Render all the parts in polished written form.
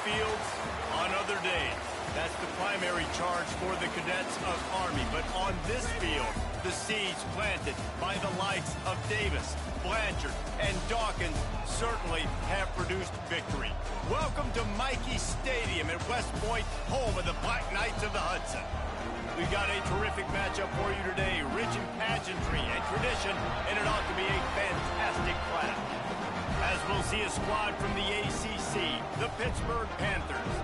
fields on other days. That's the primary charge for the cadets of Army. But on this field, the seeds planted by the likes of Davis, Blanchard, and Dawkins certainly have produced victory. Welcome to Michie Stadium at West Point, home of the Black Knights of the Hudson. We've got a terrific matchup for you today, rich in pageantry and tradition, and it ought to be a fantastic clash. As we'll see a squad from the ACC, the Pittsburgh Panthers,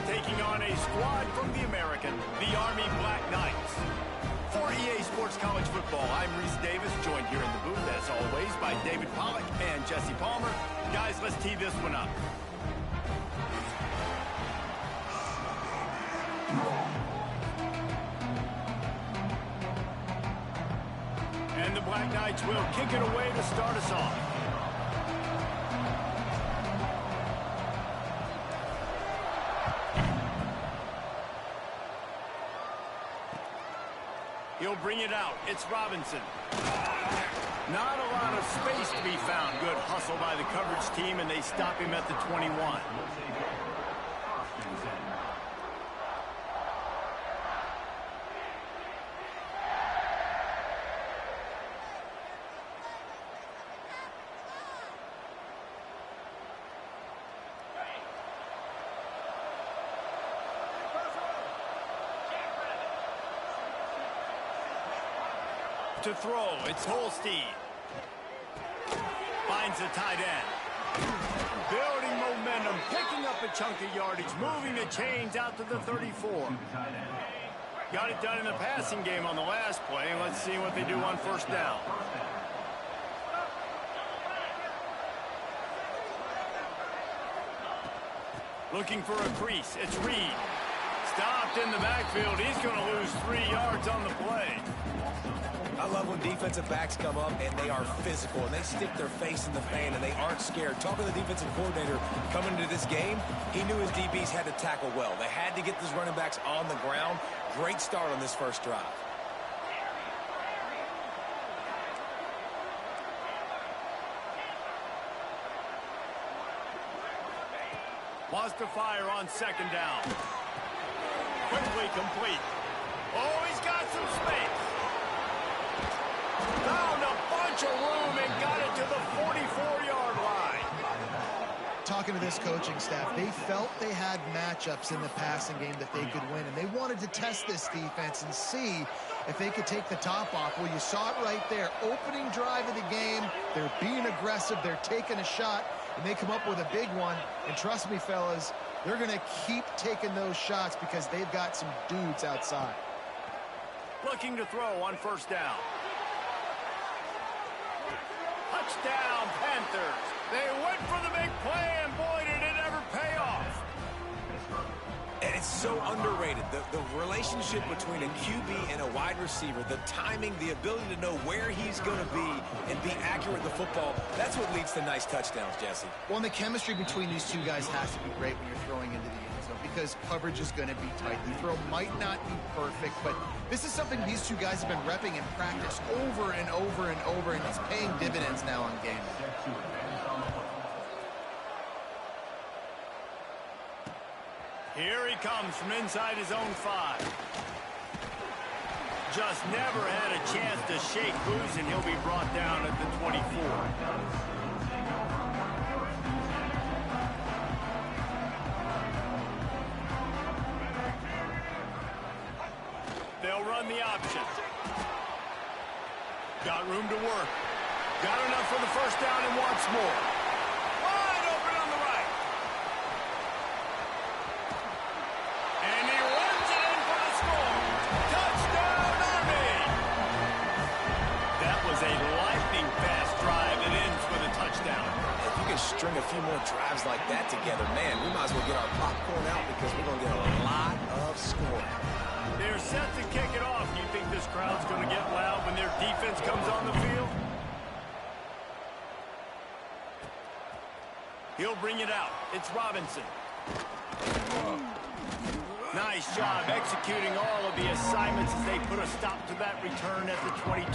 taking on a squad from the American, the Army Black Knights. For EA Sports College Football, I'm Reese Davis, joined here in the booth, as always, by David Pollack and Jesse Palmer. Guys, let's tee this one up. And the Black Knights will kick it away to start us off. He'll bring it out. It's Robinson. Not a lot of space to be found. Good hustle by the coverage team, and they stop him at the 21. To throw, it's Holstein. Finds the tight end. Building momentum, picking up a chunk of yardage, moving the chains out to the 34. Got it done in the passing game on the last play, and let's see what they do on first down. Looking for a crease, it's Reed. Stopped in the backfield, he's going to lose 3 yards on the play. I love when defensive backs come up and they are physical and they stick their face in the fan and they aren't scared. Talking to the defensive coordinator coming into this game, he knew his DBs had to tackle well. They had to get these running backs on the ground. Great start on this first drive. Wants to fire on second down. Quickly complete. Oh, he's got some space. Found a bunch of room and got it to the 44-yard line. Talking to this coaching staff, they felt they had matchups in the passing game that they could win, and they wanted to test this defense and see if they could take the top off. Well, you saw it right there. Opening drive of the game, they're being aggressive, they're taking a shot, and they come up with a big one. And trust me, fellas, they're going to keep taking those shots because they've got some dudes outside. Looking to throw on first down. Touchdown, Panthers. They went for the big play, and boy, did it ever pay off. And it's so underrated. The relationship between a QB and a wide receiver, the timing, the ability to know where he's going to be and be accurate with the football, that's what leads to nice touchdowns, Jesse. Well, and the chemistry between these two guys has to be great when you're throwing into the end zone because coverage is going to be tight. The throw might not be perfect, but this is something these two guys have been repping in practice over and over and over, and it's paying dividends now on game day. Here he comes from inside his own 5. Just never had a chance to shake loose, and he'll be brought down at the 24. They'll run the option. Got room to work. Got enough for the first down and wants more. Wide open on the right. And he runs it in for the score. Touchdown, Army! That was a lightning-fast drive that ends with a touchdown. If you can string a few more drives like that together, man, we might as well get our popcorn out because we're going to get a lot of scoring. They're set to kick it off. You think this crowd's going to get loud when their defense comes on the field? He'll bring it out. It's Robinson. Nice job executing all of the assignments as they put a stop to that return at the 22.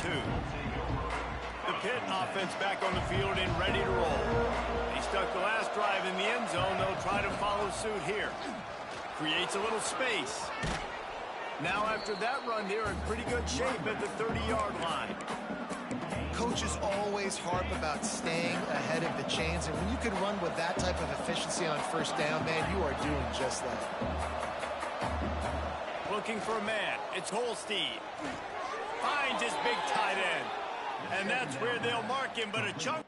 The Pitt offense back on the field and ready to roll. They stuck the last drive in the end zone. They'll try to follow pursuit here. Creates a little space. Now after that run, they're in pretty good shape at the 30-yard line. Coaches always harp about staying ahead of the chains, and when you can run with that type of efficiency on first down, man, you are doing just that. Looking for a man. It's Holstein. Finds his big tight end. And that's where they'll mark him, but a chunk.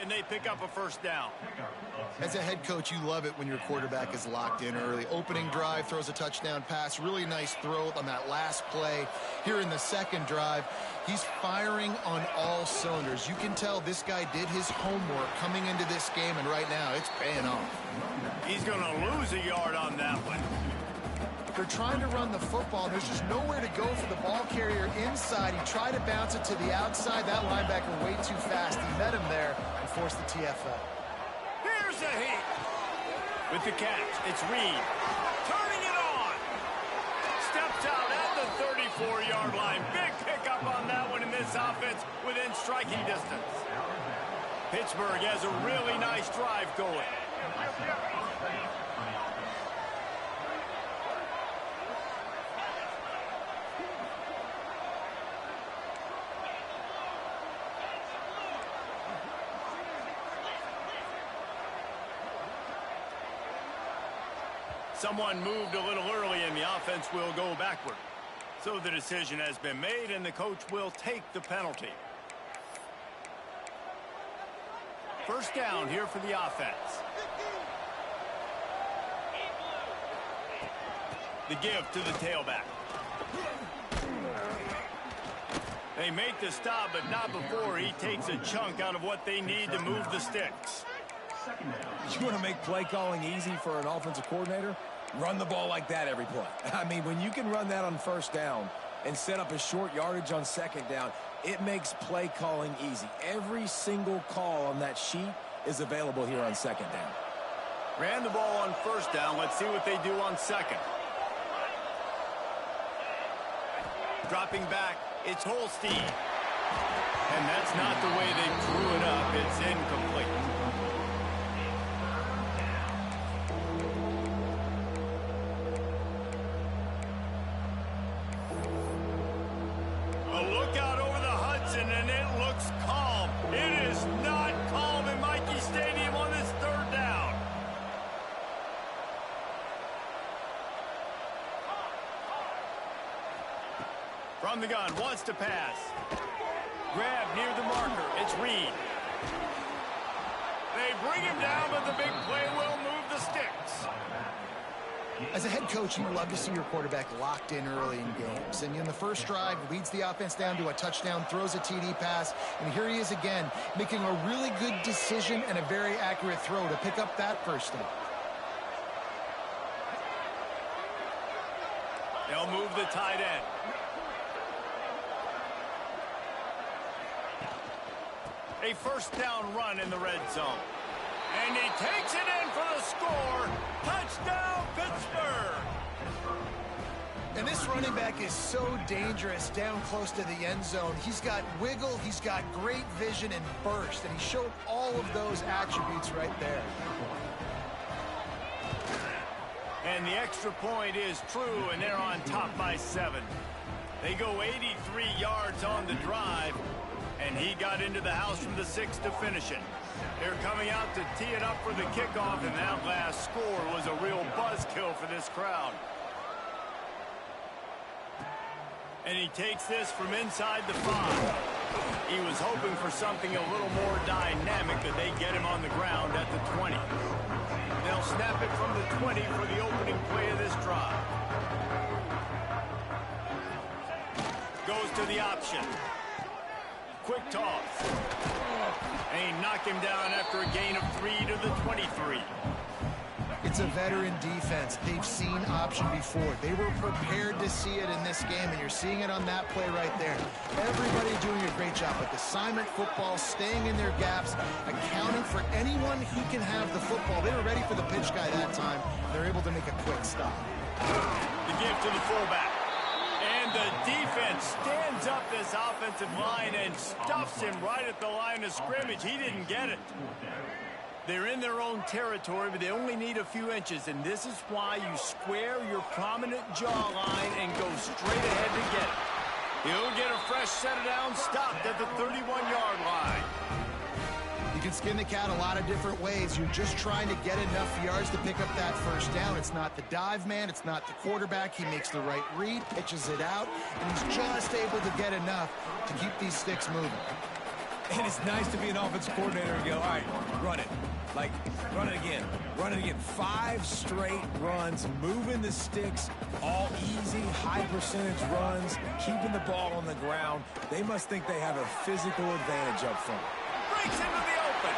And they pick up a first down. As a head coach, you love it when your quarterback is locked in early. Opening drive, throws a touchdown pass. Really nice throw on that last play. Here in the second drive, he's firing on all cylinders. You can tell this guy did his homework coming into this game, and right now it's paying off. He's going to lose a yard on that one. They're trying to run the football. There's just nowhere to go for the ball carrier inside. He tried to bounce it to the outside. That linebacker way too fast. He met him there and forced the TFL. Here's a hit. With the catch, it's Reed. Turning it on. Steps out at the 34-yard line. Big pickup on that one in this offense within striking distance. Pittsburgh has a really nice drive going. Someone moved a little early and the offense will go backward. So the decision has been made and the coach will take the penalty. First down here for the offense. The give to the tailback. They make the stop, but not before he takes a chunk out of what they need to move the sticks. You want to make play calling easy for an offensive coordinator? Run the ball like that every play. I mean, when you can run that on first down and set up a short yardage on second down, it makes play calling easy. Every single call on that sheet is available here on second down. Ran the ball on first down. Let's see what they do on second. Dropping back, it's Holstein. And that's not the way they drew it up. It's incomplete. A look out over the Hudson, and it looks calm. It is not calm in Michie Stadium on this third down. From the gun, wants to pass. Grab near the marker. It's Reed. They bring him down, but the big play will move the sticks. As a head coach, you love to see your quarterback locked in early in games. And in the first drive, leads the offense down to a touchdown, throws a TD pass, and here he is again, making a really good decision and a very accurate throw to pick up that first down. They'll move the tight end. A first down run in the red zone. And he takes it in for the score. Touchdown, Pittsburgh! And this running back is so dangerous down close to the end zone. He's got wiggle, he's got great vision and burst, and he showed all of those attributes right there. And the extra point is true, and they're on top by 7. They go 83 yards on the drive, and he got into the house from the 6 to finish it. They're coming out to tee it up for the kickoff, and that last score was a real buzzkill for this crowd. And he takes this from inside the 5. He was hoping for something a little more dynamic, but they get him on the ground at the 20. They'll snap it from the 20 for the opening play of this drive. Goes to the option. Quick toss. And he knocked him down after a gain of 3 to the 23. It's a veteran defense. They've seen option before. They were prepared to see it in this game, and you're seeing it on that play right there. Everybody doing a great job with assignment football, staying in their gaps, accounting for anyone who can have the football. They were ready for the pitch guy that time. They're able to make a quick stop. The give to the fullback. And the defense stands up this offensive line and stuffs him right at the line of scrimmage. He didn't get it. They're in their own territory, but they only need a few inches, and this is why you square your prominent jawline and go straight ahead to get it. He'll get a fresh set of downs stopped at the 31-yard line. You can skin the cat a lot of different ways. You're just trying to get enough yards to pick up that first down. It's not the dive man. It's not the quarterback. He makes the right read, pitches it out, and he's just able to get enough to keep these sticks moving. And it's nice to be an offensive coordinator and go, all right, run it. Like, run it again. Run it again. 5 straight runs, moving the sticks, all easy, high-percentage runs, keeping the ball on the ground. They must think they have a physical advantage up front. Breaks into the open.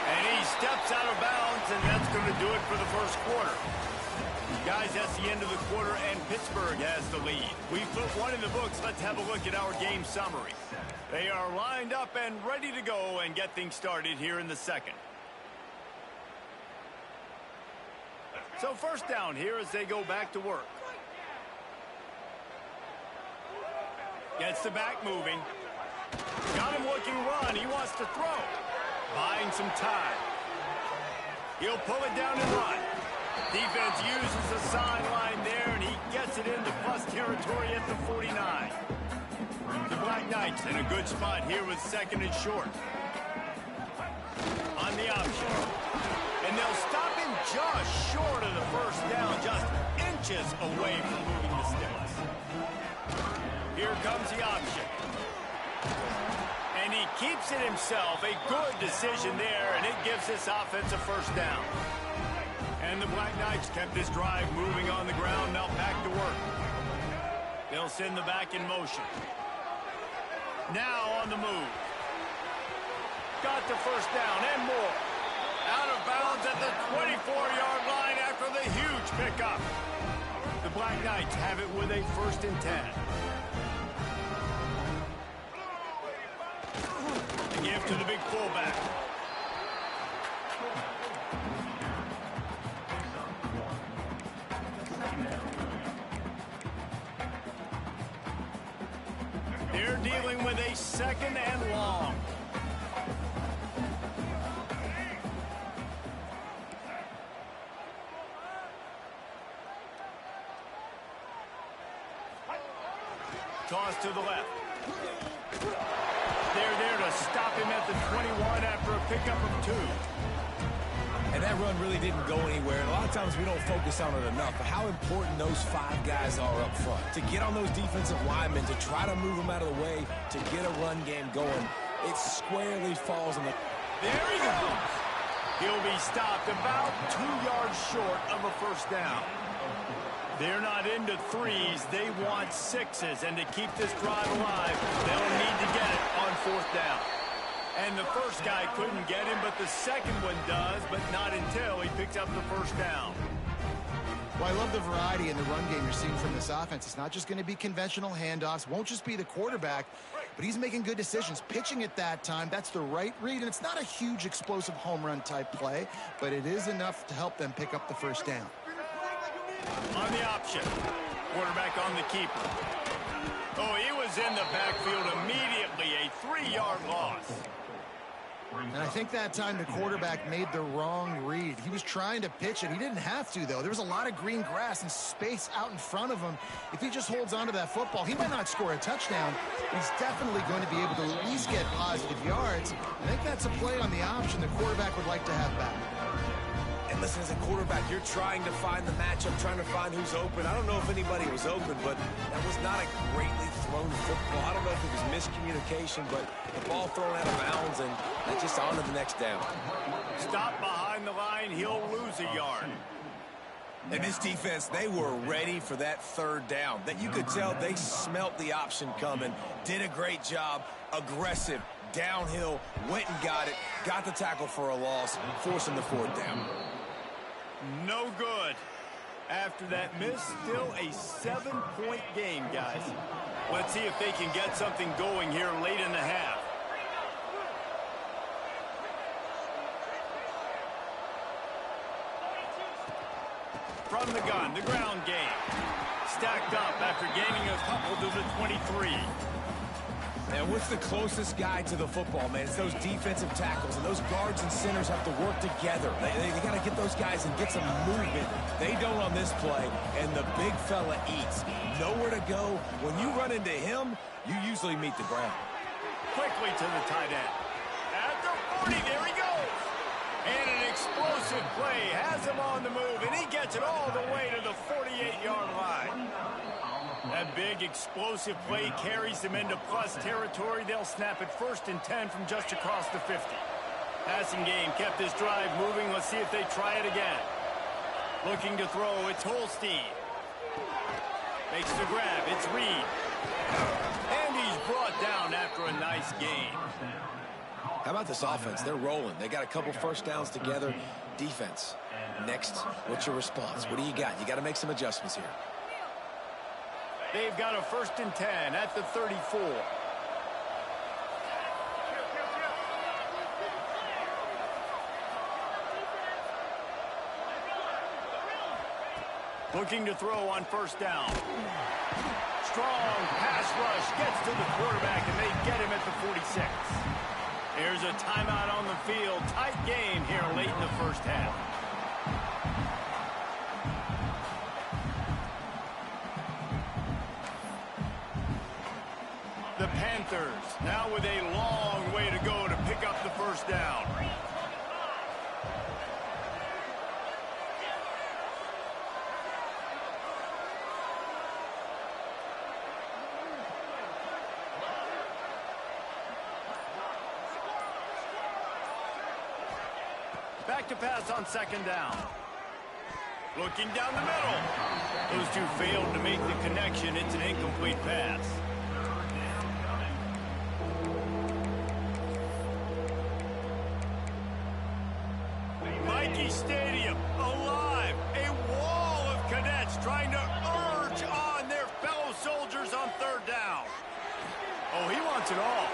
And he steps out of bounds, and that's going to do it for the first quarter. Guys, that's the end of the quarter, and Pittsburgh has the lead. We've put one in the books. Let's have a look at our game summary. They are lined up and ready to go and get things started here in the second. So first down here as they go back to work. Gets the back moving. Got him looking run. He wants to throw. Buying some time. He'll pull it down and run. Defense uses the sideline there, and he gets it into plus territory at the 49. The Black Knights in a good spot here with second and short. On the option. And they'll stop him just short of the first down, just inches away from moving the sticks. Here comes the option. And he keeps it himself. A good decision there, and it gives this offense a first down. And the Black Knights kept this drive moving on the ground, now back to work. They'll send the back in motion. Now on the move. Got the first down and more. Out of bounds at the 24-yard line after the huge pickup. The Black Knights have it with a 1st and 10. The give to the big fullback. They're dealing with a 2nd and long. Toss to the left. They're there to stop him at the 21 after a pickup of 2. And that run really didn't go anywhere. And a lot of times we don't focus on it enough, but how important those 5 guys are up front. To get on those defensive linemen, to try to move them out of the way, to get a run game going, it squarely falls on the... There he goes. He'll be stopped about 2 yards short of a first down. They're not into 3s. They want 6s. And to keep this drive alive, they'll need to get it on 4th down. And the first guy couldn't get him, but the second one does, but not until he picks up the first down. Well, I love the variety in the run game you're seeing from this offense. It's not just going to be conventional handoffs. Won't just be the quarterback, but he's making good decisions. Pitching at that time, that's the right read, and it's not a huge explosive home run type play, but it is enough to help them pick up the first down. On the option. Quarterback on the keeper. Oh, he was in the backfield immediately. A 3-yard loss. And I think that time the quarterback made the wrong read. He was trying to pitch it. He didn't have to, though. There was a lot of green grass and space out in front of him. If he just holds on to that football, he might not score a touchdown, but he's definitely going to be able to at least get positive yards. I think that's a play on the option the quarterback would like to have back. And listen, as a quarterback, you're trying to find the matchup, trying to find who's open. I don't know if anybody was open, but that was not a greatly thrown football. I don't know if it was miscommunication, but the ball thrown out of bounds, and that's just on to the next down. Stop behind the line. He'll lose a yard. And this defense, they were ready for that third down. That you could tell they smelt the option coming, did a great job, aggressive, downhill, went and got the tackle for a loss, forcing the fourth down. No good. After that miss, still a 7-point game, guys. Let's see if they can get something going here late in the half. From the gun, the ground game. Stacked up after gaining a couple to the 23. And what's the closest guy to the football, man? It's those defensive tackles, and those guards and centers have to work together. They got to get those guys and get some movement. They don't on this play, and the big fella eats. Nowhere to go. When you run into him, you usually meet the ground. Quickly to the tight end. At the 40, there he goes. And an explosive play has him on the move, and he gets it all the way to the 48-yard line. That big explosive play carries them into plus territory. They'll snap it 1st and 10 from just across the 50. Passing game kept this drive moving. Let's see if they try it again. Looking to throw, it's Holstein. Makes the grab, it's Reed. And he's brought down after a nice gain. How about this offense? They're rolling. They got a couple first downs together. Defense. Next, what's your response? What do you got? You got to make some adjustments here. They've got a 1st and 10 at the 34. Looking to throw on 1st down. Strong pass rush gets to the quarterback, and they get him at the 46. Here's a timeout on the field. Tight game here late in the 1st half. The Panthers now with a long way to go to pick up the 1st down. Back to pass on 2nd down. Looking down the middle. Those two failed to make the connection. It's an incomplete pass. Michie Stadium, alive. A wall of cadets trying to urge on their fellow soldiers on 3rd down. Oh, he wants it all.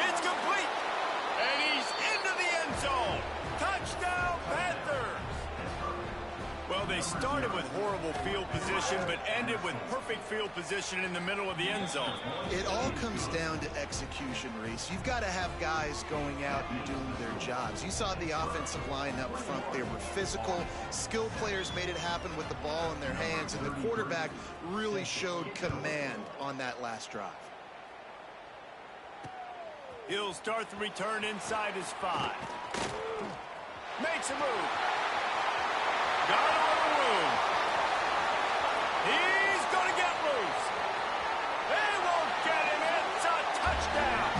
It's complete. And he's into the end zone. Touchdown, Panthers. Well, they started with horrible field position, but ended with perfect field position in the middle of the end zone. It all comes down to execution, Reese. You've got to have guys going out and doing their jobs. You saw the offensive line up front. They were physical. Skilled players made it happen with the ball in their hands, and the quarterback really showed command on that last drive. He'll start the return inside his 5. Makes a move. Got a little room. He's going to get loose. They won't get him. It's a touchdown.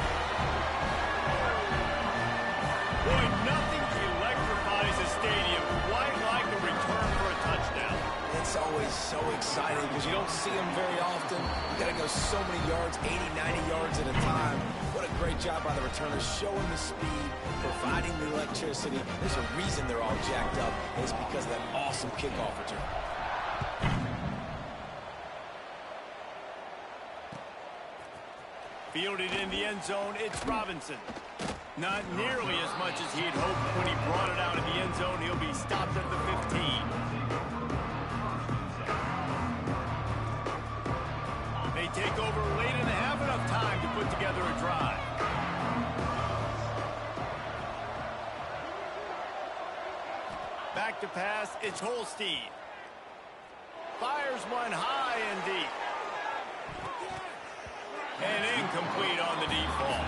Boy, nothing electrifies a stadium quite like a return for a touchdown. It's always so exciting because you don't see them very often. You got to go so many yards, 80, 90 yards at a time. What a great job by the returners, showing the speed, providing the electricity. There's a reason they're all jacked up, and it's because of that awesome kickoff return. Fielded in the end zone, it's Robinson. Not nearly as much as he'd hoped when he brought it out of the end zone. He'll be stopped at the 15. They take over late and they have enough time to put together a drive. Back to pass, it's Holstein. Fires one high and deep. And incomplete on the default.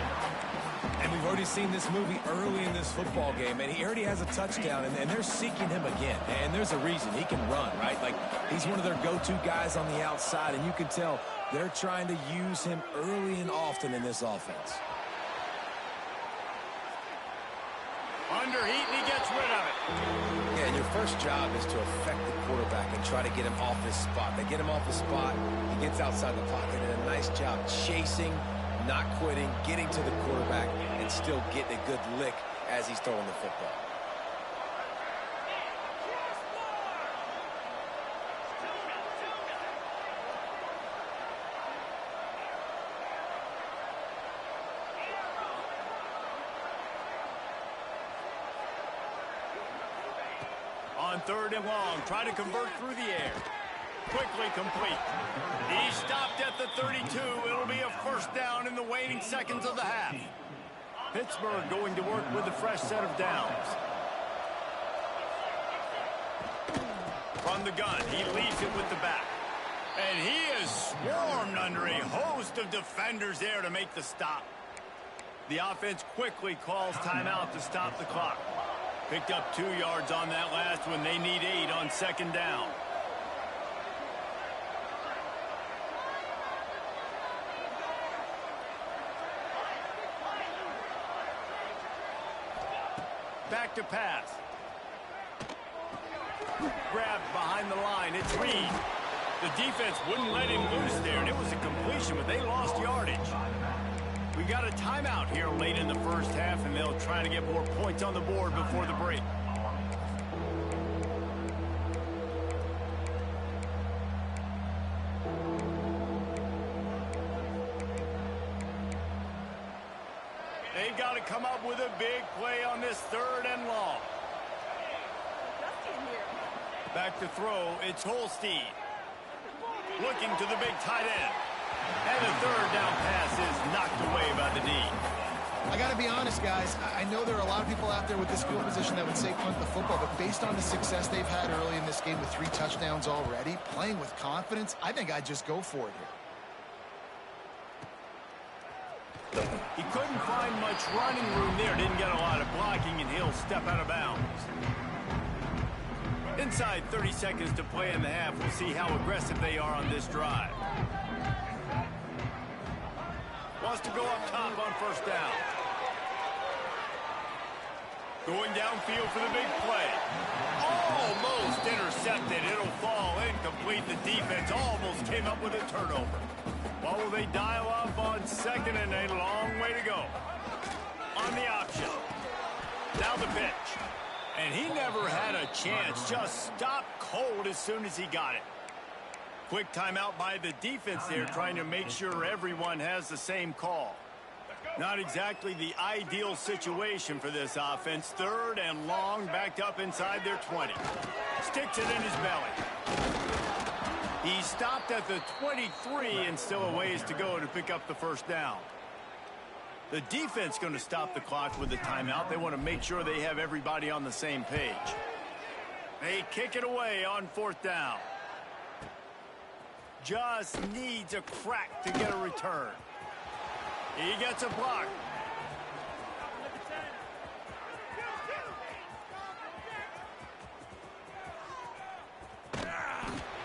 And we've already seen this movie early in this football game, and he already has a touchdown, and they're seeking him again. And there's a reason. He can run, right? Like, he's one of their go-to guys on the outside, and you can tell they're trying to use him early and often in this offense. Under heat, and he gets rid of it. Yeah, and your first job is to affect the quarterback and try to get him off his spot. They get him off his spot, he gets outside the pocket, and a nice job chasing, not quitting, getting to the quarterback, and still getting a good lick as he's throwing the football. On 3rd and long, try to convert through the air. Quickly complete. He stopped at the 32. It'll be a first down in the waning seconds of the half. Pittsburgh going to work with a fresh set of downs. From the gun, he leaves it with the back. And he is swarmed under a host of defenders there to make the stop. The offense quickly calls timeout to stop the clock. Picked up 2 yards on that last one. They need 8 on 2nd down. Back to pass. Grabbed behind the line. It's Reed. The defense wouldn't let him loose there, and it was a completion, but they lost yardage. We got a timeout here late in the first half, and they'll try to get more points on the board before the break. They've got to come up with a big play on this 3rd and long. Back to throw, it's Holstein. Looking to the big tight end. And the 3rd down pass is knocked away by the D. I got to be honest, guys. I know there are a lot of people out there with this field position that would say punt the football, but based on the success they've had early in this game with 3 touchdowns already, playing with confidence, I think I'd just go for it here. He couldn't find much running room there. Didn't get a lot of blocking, and he'll step out of bounds. Inside 30 seconds to play in the half. We'll see how aggressive they are on this drive. Wants to go up top on 1st down. Going downfield for the big play. Almost intercepted. It'll fall incomplete. The defense almost came up with a turnover. What will they dial up on 2nd and a long way to go? On the option. Now the pitch. And he never had a chance. Just stopped cold as soon as he got it. Quick timeout by the defense there, trying to make sure everyone has the same call. Not exactly the ideal situation for this offense. 3rd and long, backed up inside their 20. Sticks it in his belly. He stopped at the 23 and still a ways to go to pick up the 1st down. The defense going to stop the clock with the timeout. They want to make sure they have everybody on the same page. They kick it away on 4th down. Just needs a crack to get a return. He gets a block.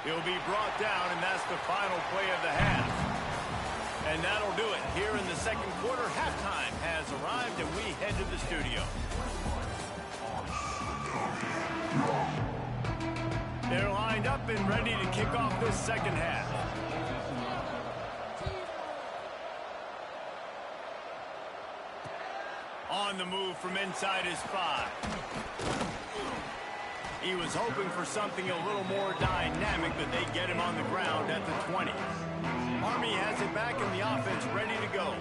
He'll be brought down, and that's the final play of the half. And that'll do it. Here in the 2nd quarter, halftime has arrived, and we head to the studio. They're lined up and ready to kick off this 2nd half. On the move from inside his 5. He was hoping for something a little more dynamic, but they get him on the ground at the 20. Army has it back in the offense, ready to go.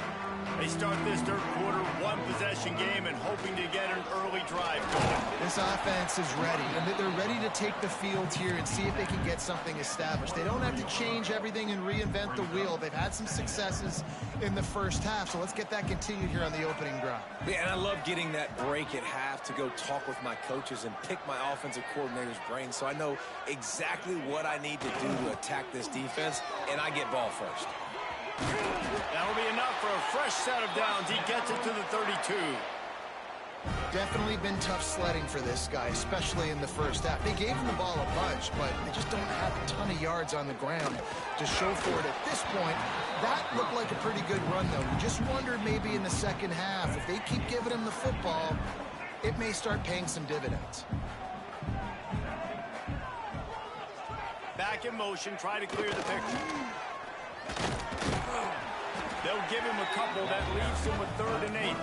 They start this 3rd quarter, 1-possession game, and hoping to get an early drive going. This offense is ready, and they're ready to take the field here and see if they can get something established. They don't have to change everything and reinvent the wheel. They've had some successes in the first half, so let's get that continued here on the opening drive. Yeah, and I love getting that break at half to go talk with my coaches and pick my offensive coordinator's brain so I know exactly what I need to do to attack this defense, and I get ball first. That'll be enough for a fresh set of downs. He gets it to the 32. Definitely been tough sledding for this guy, especially in the first half. They gave him the ball a bunch, but they just don't have a ton of yards on the ground to show for it at this point. That looked like a pretty good run, though. You just wondered maybe in the 2nd half, if they keep giving him the football, it may start paying some dividends. Back in motion, try to clear the picture. They'll give him a couple that leaves him with 3rd and 8.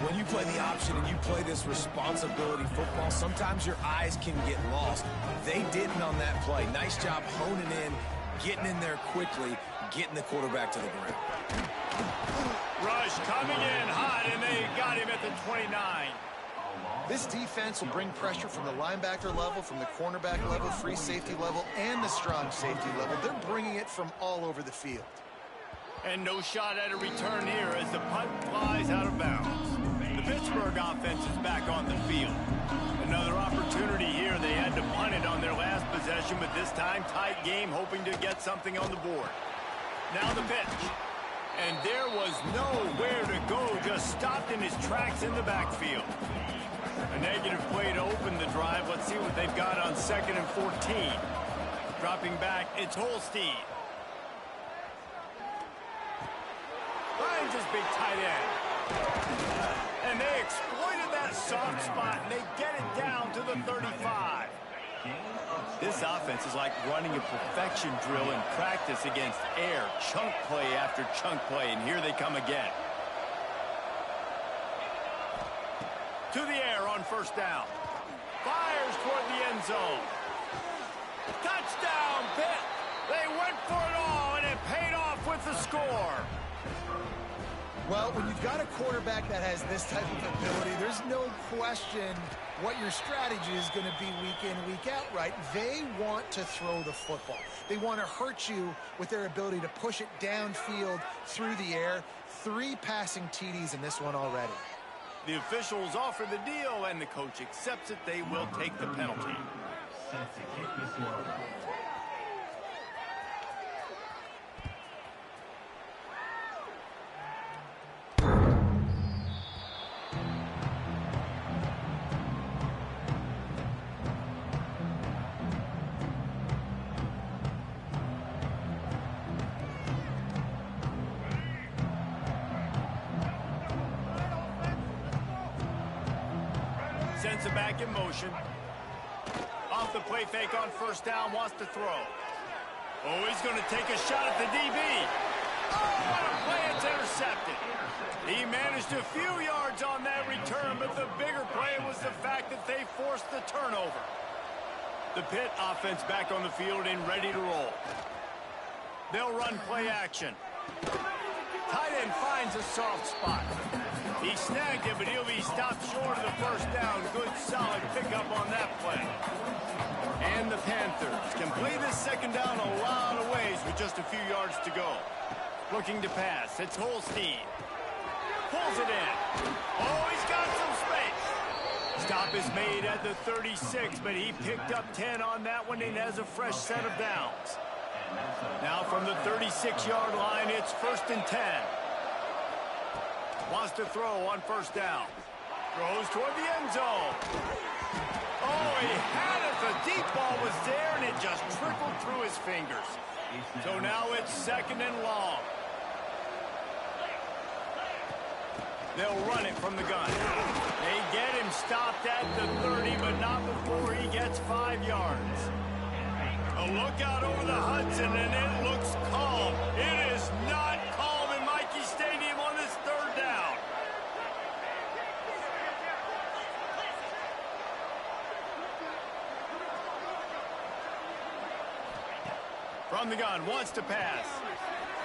When you play the option and you play this responsibility football, sometimes your eyes can get lost. They didn't on that play. Nice job honing in, getting in there quickly, getting the quarterback to the ground. Rush coming in hot, and they got him at the 29. This defense will bring pressure from the linebacker level, from the cornerback level, free safety level, and the strong safety level. They're bringing it from all over the field. And no shot at a return here as the punt flies out of bounds. The Pittsburgh offense is back on the field. Another opportunity here. They had to punt it on their last possession, but this time tight game, hoping to get something on the board. Now the pitch. And there was nowhere to go, just stopped in his tracks in the backfield. A negative play to open the drive. Let's see what they've got on 2nd and 14. Dropping back, it's Holstein. Finds his big tight end. And they exploited that soft spot, and they get it down to the 35. This offense is like running a perfection drill in practice against air. Chunk play after chunk play, and here they come again. To the air on 1st down. Fires toward the end zone. Touchdown, Pitt. They went for it all, and it paid off with the score. Well, when you've got a quarterback that has this type of ability, there's no question what your strategy is going to be week in, week out, right? They want to throw the football. They want to hurt you with their ability to push it downfield through the air. 3 passing TDs in this one already. The officials offer the deal, and the coach accepts it. They will take the penalty. Sends it back in motion. Off the play fake on 1st down, wants to throw. Oh, he's going to take a shot at the DB. Oh, what a play, it's intercepted. He managed a few yards on that return, but the bigger play was the fact that they forced the turnover. The Pitt offense back on the field and ready to roll. They'll run play action. Tight end finds a soft spot. He snagged it, but he'll be stopped short of the 1st down. Good, solid pickup on that play. And the Panthers can play this 2nd down a lot of ways with just a few yards to go. Looking to pass. It's Holstein. Pulls it in. Oh, he's got some space. Stop is made at the 36, but he picked up 10 on that one and has a fresh set of downs. Now from the 36-yard line, it's 1st and 10. Wants to throw on 1st down. Throws toward the end zone. Oh, he had it. The deep ball was there, and it just trickled through his fingers. So now it's 2nd and long. They'll run it from the gun. They get him stopped at the 30, but not before he gets 5 yards. A look out over the Hudson, and it looks calm. It is not calm in Michie Stadium on this 3rd down. From the gun, wants to pass.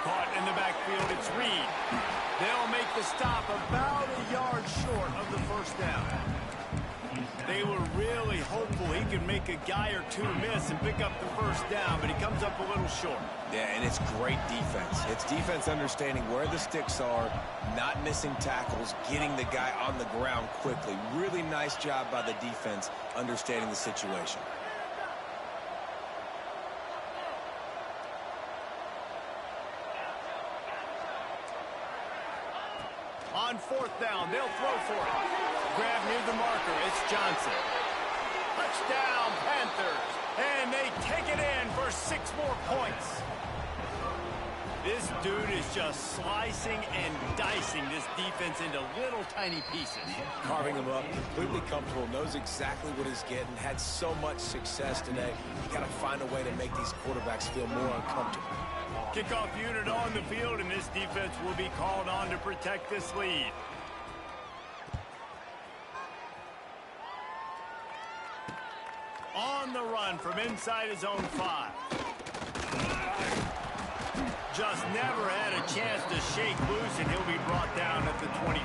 Caught in the backfield, it's Reed. They'll make the stop about a yard short of the 1st down. They were really hopeful he could make a guy or two miss and pick up the 1st down, but he comes up a little short. Yeah, and it's great defense. It's defense understanding where the sticks are, not missing tackles, getting the guy on the ground quickly. Really nice job by the defense understanding the situation. On 4th down, they'll throw for it. Grab near the marker, it's Johnson. Touchdown, Panthers. And they take it in for 6 more points. This dude is just slicing and dicing this defense into little tiny pieces. Carving him up, completely comfortable, knows exactly what he's getting, had so much success today. You got to find a way to make these quarterbacks feel more uncomfortable. Kickoff unit on the field, and this defense will be called on to protect this lead. On the run from inside his own 5. Just never had a chance to shake loose, and he'll be brought down at the 24.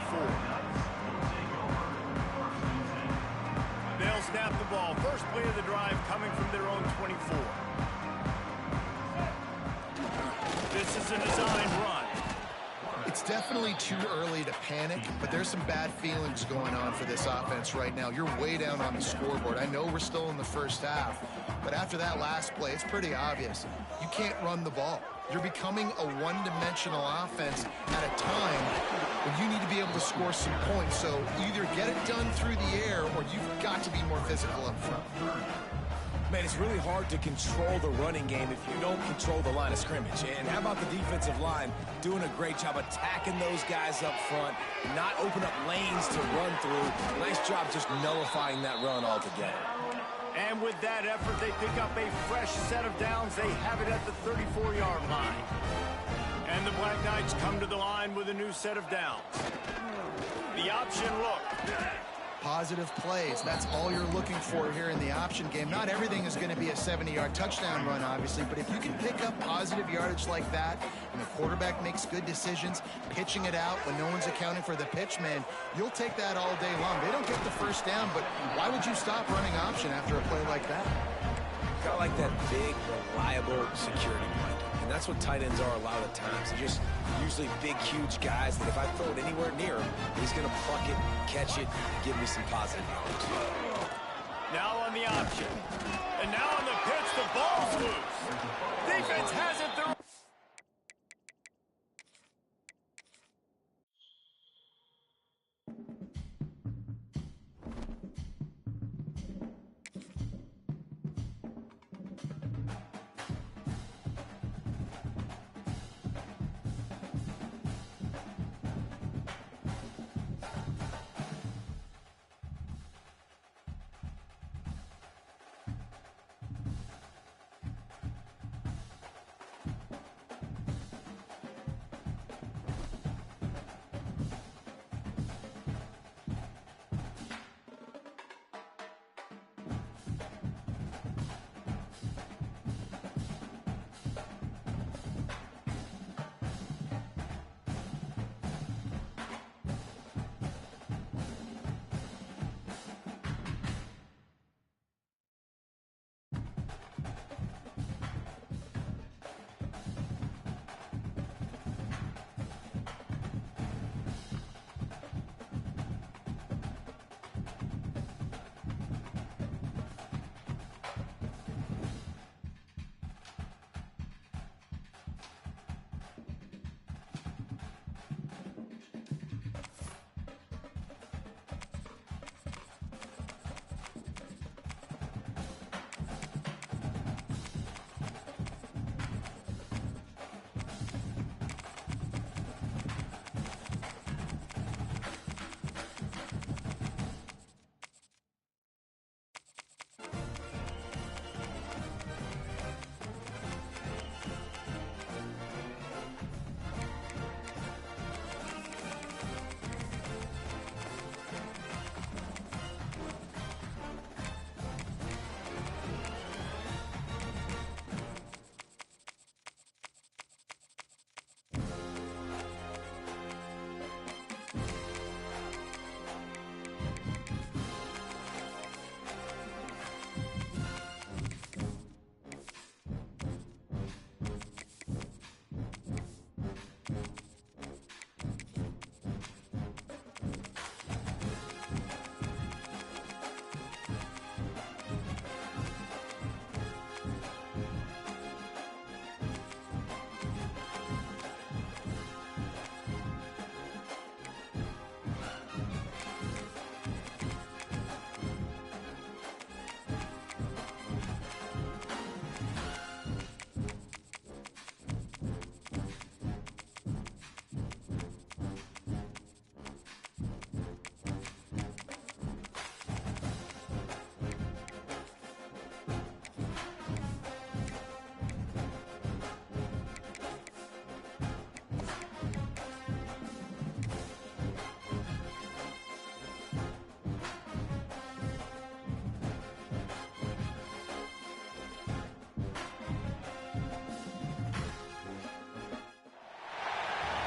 They'll snap the ball. First play of the drive coming from their own 24. This is a design run. It's definitely too early to panic, but there's some bad feelings going on for this offense right now. You're way down on the scoreboard. I know we're still in the first half, but after that last play, it's pretty obvious. You can't run the ball. You're becoming a one-dimensional offense at a time when you need to be able to score some points. So either get it done through the air or you've got to be more physical up front. Man, it's really hard to control the running game if you don't control the line of scrimmage. And how about the defensive line doing a great job attacking those guys up front, not open up lanes to run through. Nice job just nullifying that run altogether. And with that effort, they pick up a fresh set of downs. They have it at the 34-yard line. And the Black Knights come to the line with a new set of downs. The option look. Positive plays. That's all you're looking for here in the option game. Not everything is going to be a 70-yard touchdown run, obviously, but if you can pick up positive yardage like that, and the quarterback makes good decisions, pitching it out when no one's accounting for the pitch, man, you'll take that all day long. They don't get the first down, but why would you stop running option after a play like that? Kind of like that big, reliable security blanket. And that's what tight ends are a lot of times. They're just usually big, huge guys that if I throw it anywhere near him, he's going to pluck it, catch it, and give me some positive yards. Now on the option. And now on the pitch, the ball's loose. Defense has it. They're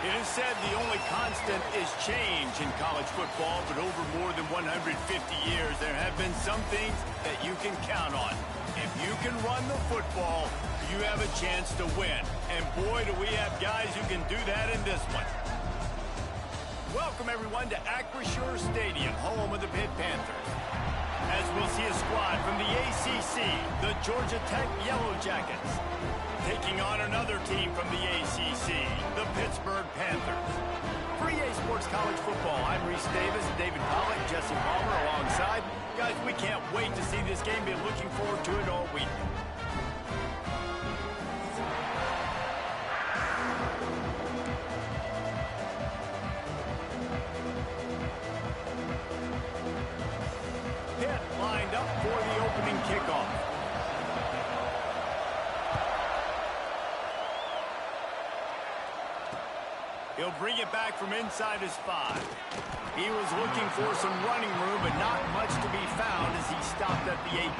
It is said the only constant is change in college football, but over more than 150 years, there have been some things that you can count on. If you can run the football, you have a chance to win. And boy, do we have guys who can do that in this one. Welcome, everyone, to Acrisure Stadium, home of the Pitt Panthers. As we'll see a squad from the ACC, the Georgia Tech Yellow Jackets, taking on another team from the ACC, the Pittsburgh Panthers. For EA Sports College Football, I'm Reese Davis, David Pollack, Jesse Palmer alongside. Guys, we can't wait to see this game. Been looking forward to it all week. Pitt lined up for the opening kickoff. He'll bring it back from inside his 5. He was looking for some running room, but not much to be found as he stopped at the 18.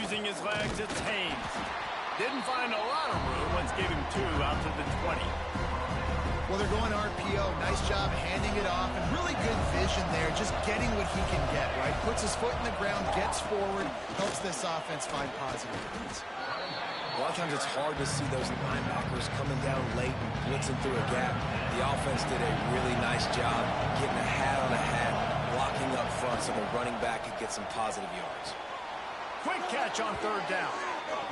Using his legs, it's Haynes. Didn't find a lot of room. Let's give him 2 out to the 20. Well, they're going RPO. Nice job handing it off, and really good vision there, just getting what he can get, right? Puts his foot in the ground, gets forward, helps this offense find positive points. A lot of times it's hard to see those linebackers coming down late and blitzing through a gap. The offense did a really nice job getting a hat on a hat, blocking up front so the running back could get some positive yards. Quick catch on 3rd down.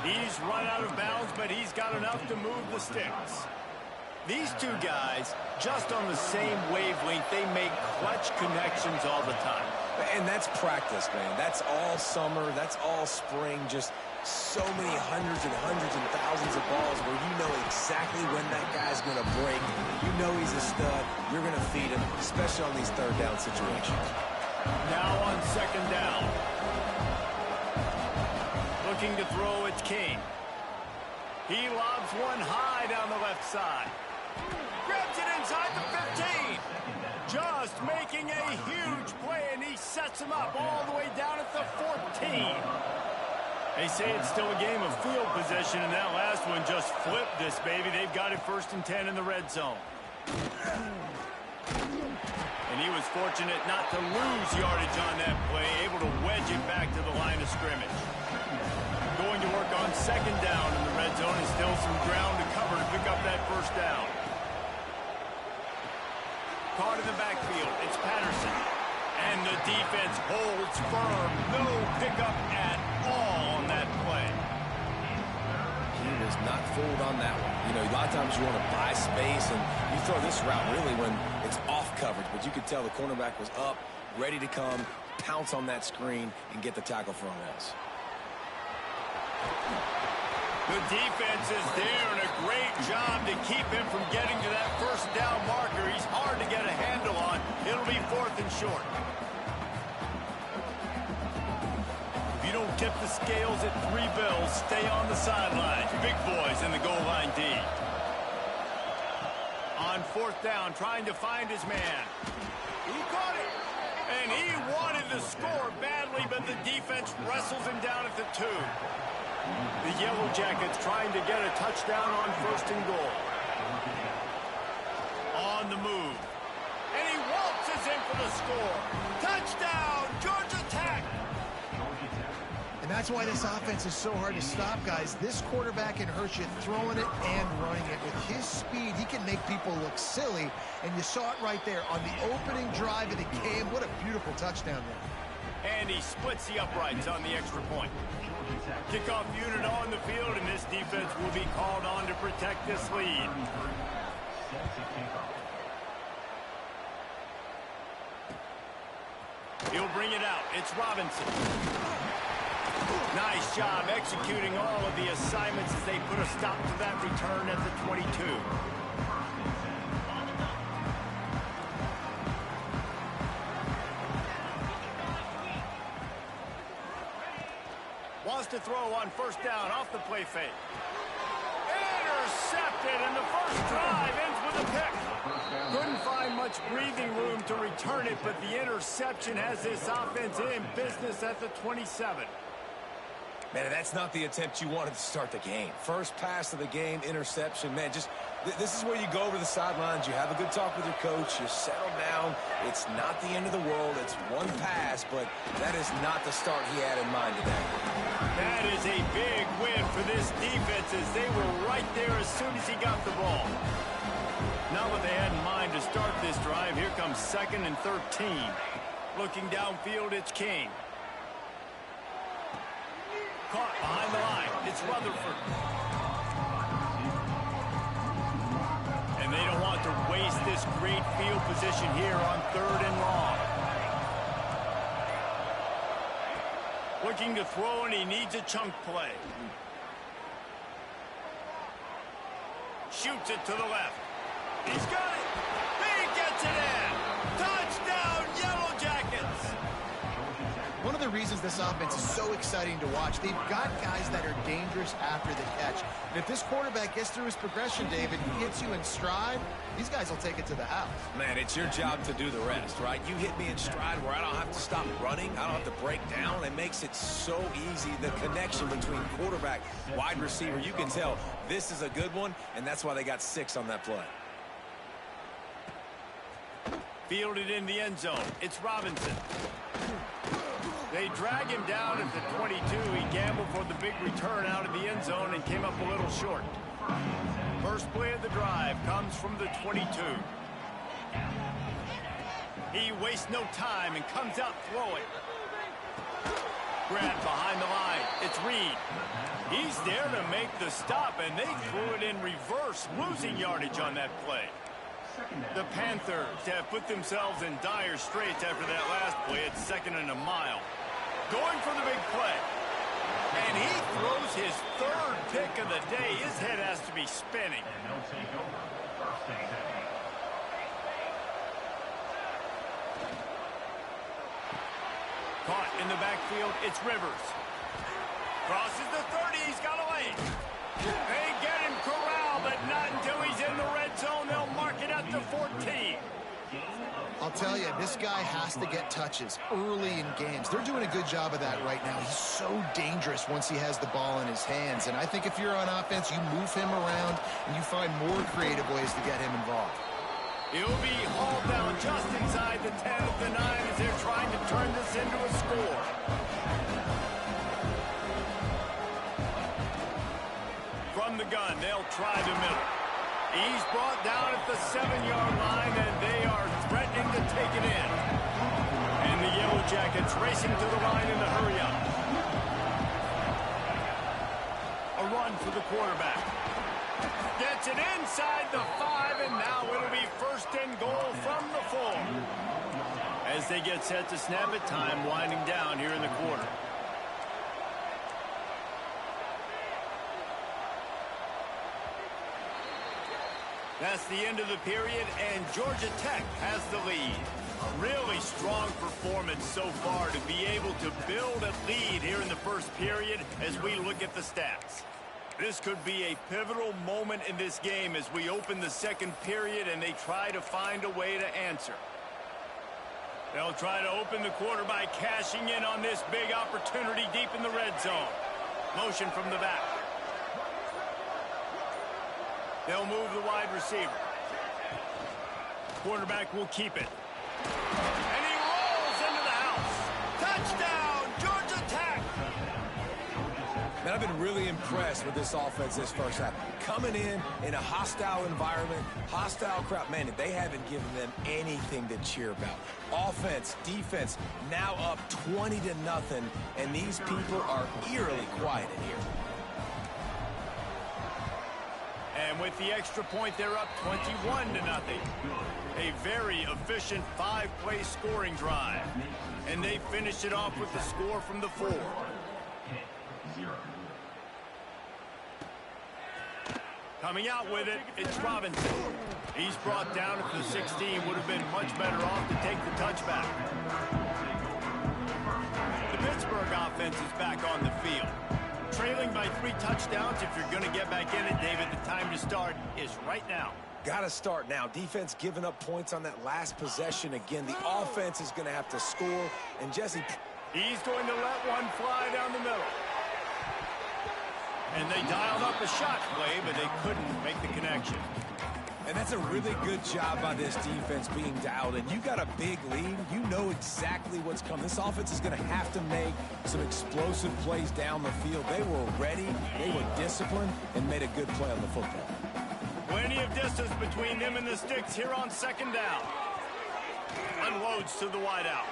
He's run out of bounds, but he's got enough to move the sticks. These two guys, just on the same wavelength, they make clutch connections all the time. And that's practice, man. That's all summer. That's all spring. Just so many hundreds and thousands of balls where you know exactly when that guy's going to break. You know he's a stud. You're going to feed him, especially on these 3rd down situations. Now on 2nd down. Looking to throw, it's King. He lobs one high down the left side. Grabs it inside the 15. Just making a huge play, and he sets him up all the way down at the 14. They say it's still a game of field position, and that last one just flipped this baby. They've got it 1st and 10 in the red zone. And he was fortunate not to lose yardage on that play, able to wedge it back to the line of scrimmage. Going to work on 2nd down in the red zone, and still some ground to cover to pick up that 1st down. Caught in the backfield, it's Patterson. And the defense holds firm. No pickup at all on that play. He was not fooled on that one. You know, a lot of times you want to buy space, and you throw this route really when it's off coverage. But you could tell the cornerback was up, ready to come, pounce on that screen, and get the tackle for him else. The defense is there, and a great job to keep him from getting to that 1st down marker. He's hard to get a handle on. It'll be 4th and short. If you don't tip the scales at 3 bills, stay on the sidelines. Big boys in the goal line D. On 4th down, trying to find his man. He caught it. And he wanted to score badly, but the defense wrestles him down at the 2. The Yellow Jackets trying to get a touchdown on 1st and goal. On the move. And he waltzes in for the score. Touchdown, Georgia Tech! And that's why this offense is so hard to stop, guys. This quarterback can hurt you throwing it and running it. With his speed, he can make people look silly. And you saw it right there on the opening drive of the game. What a beautiful touchdown there. And he splits the uprights on the extra point. Kickoff unit on the field, and this defense will be called on to protect this lead. He'll bring it out. It's Robinson. Nice job executing all of the assignments as they put a stop to that return at the 22. Wants to throw on 1st down off the play fake. Intercepted, and the first drive ends with for the pick. Couldn't find much breathing room to return it, but the interception has this offense in business at the 27. Man, that's not the attempt you wanted to start the game. First pass of the game, interception. Man, just this is where you go over the sidelines. You have a good talk with your coach. You settle down. It's not the end of the world. It's one pass, but that is not the start he had in mind today. That is a big win for this defense as they were right there as soon as he got the ball. Not what they had in mind to start this drive. Here comes 2nd and 13. Looking downfield, it's King. Caught behind the line. It's Rutherford. And they don't want to waste this great field position here on 3rd and long. Looking to throw, and he needs a chunk play. Shoots it to the left. He's got it. He gets it in. Touchdown, Yellow Jackets. One of the reasons this offense is so exciting to watch, they've got guys that are dangerous after the catch. And if this quarterback gets through his progression, David, he hits you in stride, these guys will take it to the house. Man, it's your job to do the rest, right? You hit me in stride where I don't have to stop running. I don't have to break down. It makes it so easy. The connection between quarterback, wide receiver, you can tell this is a good one, and that's why they got 6 on that play. Fielded in the end zone. It's Robinson. They drag him down at the 22. He gambled for the big return out of the end zone and came up a little short. First play of the drive comes from the 22. He wastes no time and comes out throwing. Grabbed behind the line. It's Reed. He's there to make the stop, and they threw it in reverse, losing yardage on that play. The Panthers have put themselves in dire straits after that last play. It's 2nd and a mile. Going for the big play. And he throws his 3rd pick of the day. His head has to be spinning. Caught in the backfield. It's Rivers. Crosses the 30. He's got a lane. They get him corralled, but not until he's in the red zone. They'll mark it at the 14. I'll tell you, this guy has to get touches early in games. They're doing a good job of that right now. He's so dangerous once he has the ball in his hands. And I think if you're on offense, you move him around and you find more creative ways to get him involved. He'll be hauled down just inside the 10 of the 9 as they're trying to turn this into a score. From the gun, they'll try the middle. He's brought down at the 7-yard line, and they are threatening to take it in. And the Yellow Jackets racing to the line in the hurry-up. A run for the quarterback. Gets it inside the 5, and now it'll be 1st and goal from the 4. As they get set to snap it, time winding down here in the quarter. That's the end of the period, and Georgia Tech has the lead. Really strong performance so far to be able to build a lead here in the first period as we look at the stats. This could be a pivotal moment in this game as we open the 2nd period and they try to find a way to answer. They'll try to open the quarter by cashing in on this big opportunity deep in the red zone. Motion from the back. They'll move the wide receiver. Quarterback will keep it. And he rolls into the house. Touchdown, Georgia Tech! Man, I've been really impressed with this offense this first half. Coming in a hostile environment, hostile crowd. Man, they haven't given them anything to cheer about. Offense, defense, now up 20-0, and these people are eerily quiet in here. And with the extra point, they're up 21-0. A very efficient 5-play scoring drive. And they finish it off with the score from the 4. Coming out with it, it's Robinson. He's brought down at the 16. Would have been much better off to take the touchback. The Pittsburgh offense is back on the field. Trailing by 3 touchdowns. If you're going to get back in it, David, the time to start is right now. Got to start now. Defense giving up points on that last possession again. The offense is going to have to score. And Jesse, he's going to let one fly down the middle. And they dialed up a shot play, but they couldn't make the connection. And that's a really good job by this defense being dialed in. You got a big lead. You know exactly what's coming. This offense is going to have to make some explosive plays down the field. They were ready, they were disciplined, and made a good play on the football. Plenty of distance between them and the sticks here on second down. Unloads to the wideout.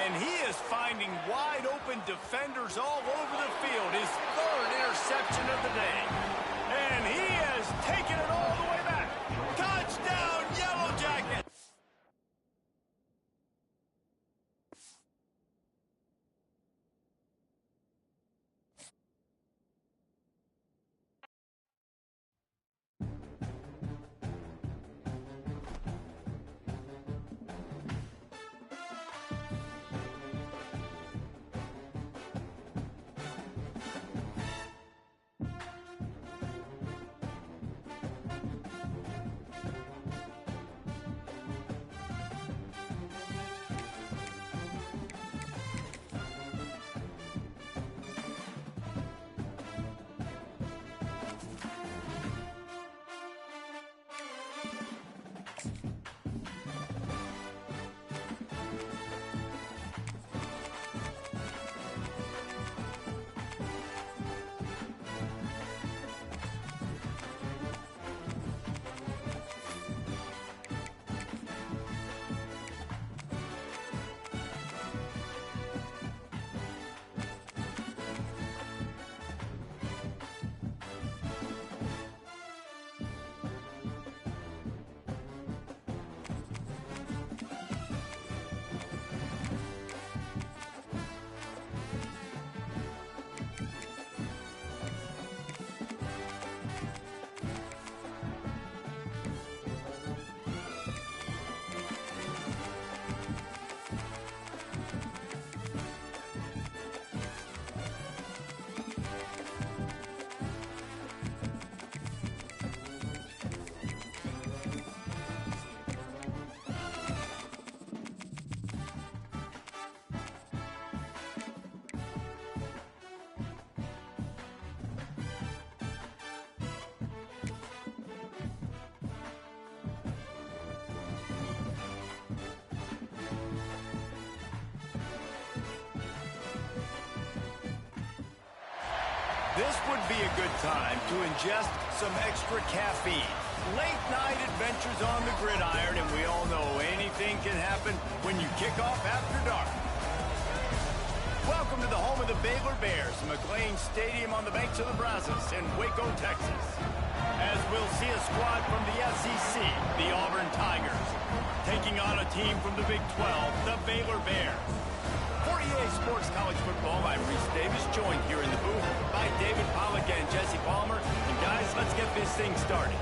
And he is finding wide open defenders all over the field. His third interception of the day. And he has taken it all the way back. Touchdown, Yellow Jackets! This would be a good time to ingest some extra caffeine. Late night adventures on the gridiron, and we all know anything can happen when you kick off after dark. Welcome to the home of the Baylor Bears, McLean Stadium on the banks of the Brazos in Waco, Texas. As we'll see a squad from the SEC, the Auburn Tigers, taking on a team from the Big 12, the Baylor Bears. For EA Sports College Football, I'm Reese Davis, joined here in the booth by David Pollack and Jesse Palmer. And guys, let's get this thing started.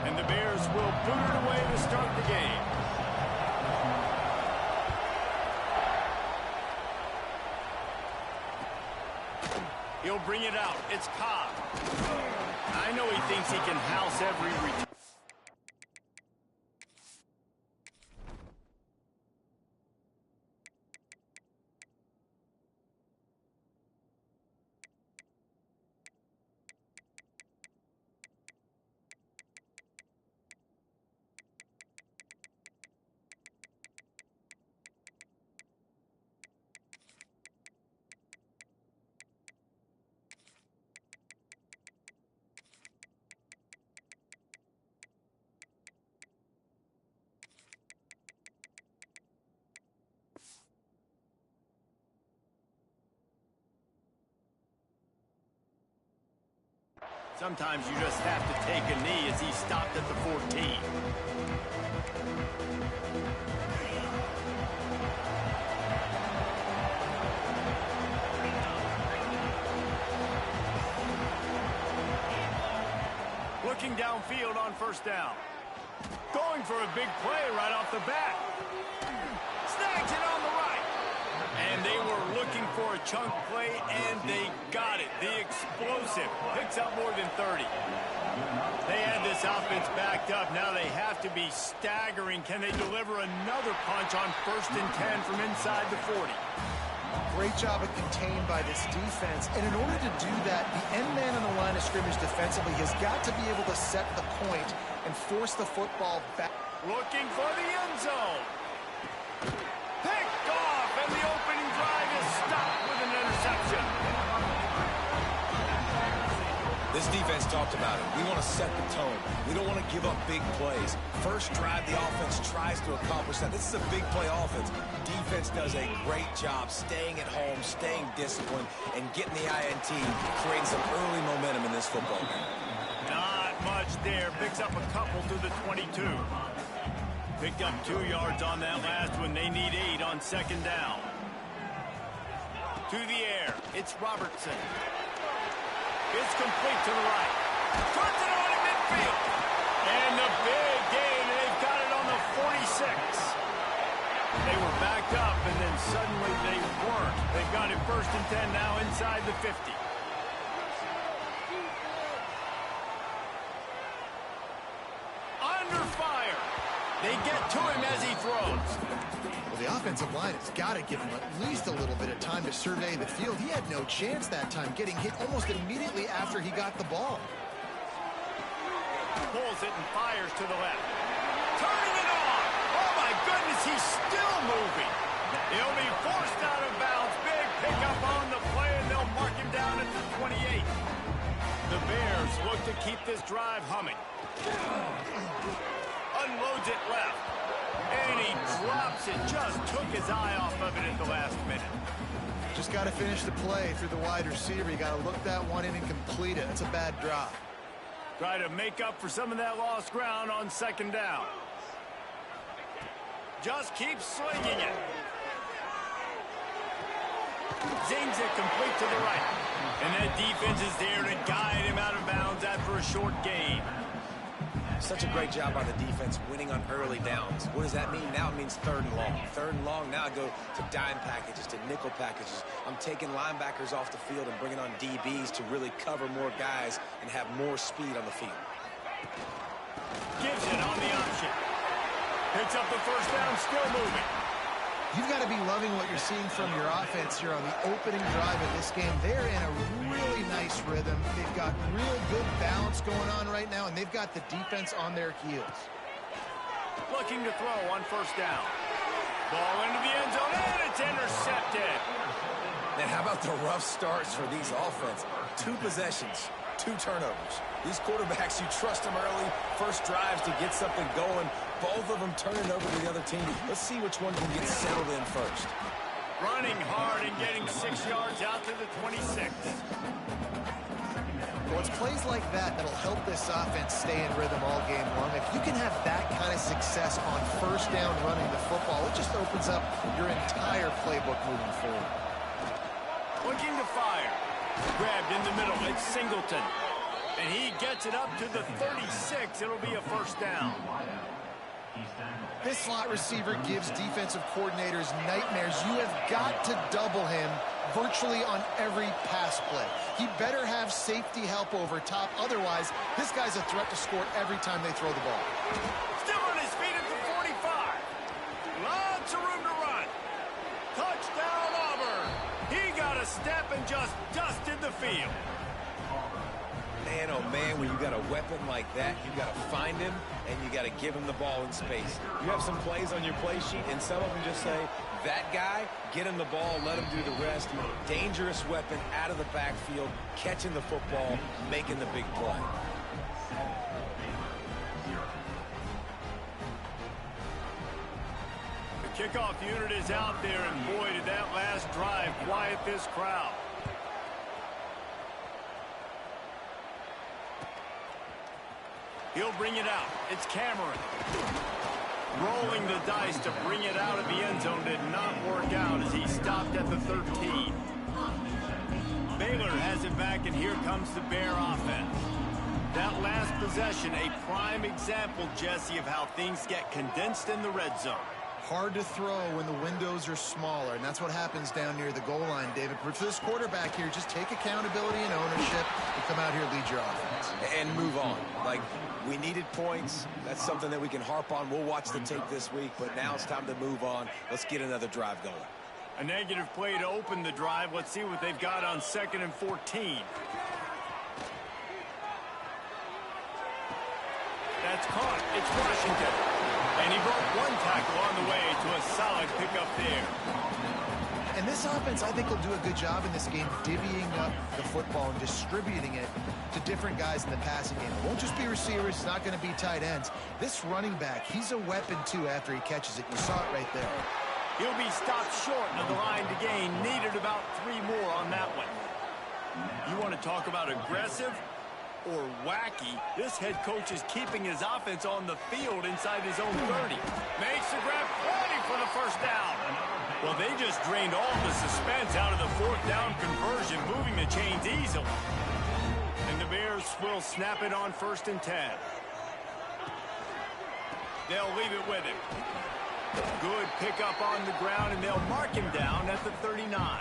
And the Bears will boot it away to start the game. He'll bring it out. It's Cobb. I know he thinks he can house every return. Sometimes you just have to take a knee as he stopped at the 14. Looking downfield on first down. going for a big play right off the bat. Snags it on the right. And they were looking for a chunk play, and they got it. The explosive picks up more than 30. They had this offense backed up. Now they have to be staggering. Can they deliver another punch on 1st and 10 from inside the 40? Great job of contained by this defense. And in order to do that, the end man on the line of scrimmage defensively has got to be able to set the point and force the football back. Looking for the end zone. Picked off, and the opening drive is stopped with an interception. This defense talked about it. We want to set the tone. We don't want to give up big plays. First drive, the offense tries to accomplish that. This is a big play offense. Defense does a great job staying at home, staying disciplined, and getting the INT, creating some early momentum in this football game. Not much there. Picks up a couple to the 22. Picked up 2 yards on that last one. They need 8 on 2nd down. To the air. It's Robertson. It's complete to the right. Puts it on in midfield. And the big gain, and they've got it on the 46. They were backed up, and then suddenly they weren't. They've got it 1st and 10 now inside the 50. Under fire. They get to him as he throws. Well, the offensive line has got to give him at least a little bit of time to survey the field. He had no chance that time, getting hit almost immediately after he got the ball. Pulls it and fires to the left. Turning it on. Oh, my goodness, he's still moving. He'll be forced out of bounds. Big pickup on the play, and they'll mark him down at the 28. The Bears look to keep this drive humming. Unloads it left. And he drops it. Just took his eye off of it at the last minute. Just got to finish the play through the wide receiver. You got to look that one in and complete it. That's a bad drop. Try to make up for some of that lost ground on 2nd down. Just keep slinging it. Zings it complete to the right. And that defense is there to guide him out of bounds after a short gain. Such a great job by the defense winning on early downs. What does that mean? Now it means 3rd and long. 3rd and long, now I go to dime packages, to nickel packages. I'm taking linebackers off the field and bringing on DBs to really cover more guys and have more speed on the field. Gives it on the option. Picks up the 1st down, still moving. You've got to be loving what you're seeing from your offense here on the opening drive of this game. They're in a really nice rhythm. They've got real good balance going on right now, and they've got the defense on their heels. Looking to throw on 1st down. Ball into the end zone, and it's intercepted. Man, how about the rough starts for these offense? 2 possessions, 2 turnovers. These quarterbacks, you trust them early, first drives to get something going. Both of them turning over to the other team. Let's see which one can get settled in first. Running hard and getting 6 yards out to the 26. Well, it's plays like that that'll help this offense stay in rhythm all game long. If you can have that kind of success on 1st down running the football, it just opens up your entire playbook moving forward. Looking to fire. Grabbed in the middle. It's Singleton. And he gets it up to the 36. It'll be a 1st down. This slot receiver gives defensive coordinators nightmares. You have got to double him virtually on every pass play. He better have safety help over top. Otherwise, this guy's a threat to score every time they throw the ball. Still on his feet at the 45. Lots of room to run. Touchdown, Auburn. He got a step and just dusted the field. Man, oh man, when you got a weapon like that, you got to find him and you got to give him the ball in space. You have some plays on your play sheet, and some of them just say, that guy, get him the ball, let him do the rest. Dangerous weapon out of the backfield, catching the football, making the big play. The kickoff unit is out there, and boy, did that last drive quiet this crowd. He'll bring it out. It's Cameron. Rolling the dice to bring it out of the end zone did not work out as he stopped at the 13. Baylor has it back, and here comes the Bear offense. That last possession, a prime example, Jesse, of how things get condensed in the red zone. Hard to throw when the windows are smaller, and that's what happens down near the goal line, David. For this quarterback here, just take accountability and ownership and come out here and lead your offense. And move on. Like, we needed points. That's something that we can harp on. We'll watch the tape this week, but now it's time to move on. Let's get another drive going. A negative play to open the drive. Let's see what they've got on 2nd and 14. That's caught. It's Washington. And he broke one tackle on the way to a solid pickup there. And this offense, I think, will do a good job in this game divvying up the football and distributing it to different guys in the passing game. It won't just be receivers. It's not going to be tight ends. This running back, he's a weapon, too, after he catches it. You saw it right there. He'll be stopped short of the line to gain. Needed about 3 more on that one. You want to talk about aggressive or wacky? This head coach is keeping his offense on the field inside his own 30. Makes the grab, plenty for the first down. Well, they just drained all the suspense out of the 4th down conversion, moving the chains easily. And the Bears will snap it on 1st and 10. They'll leave it with him. Good pickup on the ground, and they'll mark him down at the 39.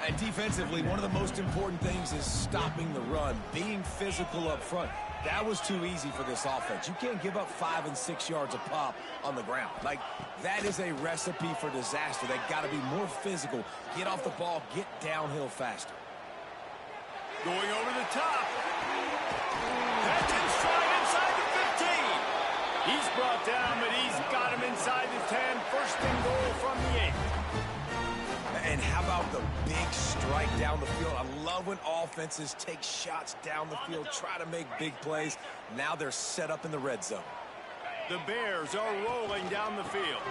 And defensively, one of the most important things is stopping the run, being physical up front. That was too easy for this offense. You can't give up 5 and 6 yards a pop on the ground. Like, that is a recipe for disaster. They got to be more physical, get off the ball, get downhill faster. Going over the top. Catching stride inside the 15. He's brought down, but he's got him inside the 10. 1st and goal from the 8. And how about the big strike down the field? I love when offenses take shots down the field, try to make big plays. Now they're set up in the red zone. The Bears are rolling down the field.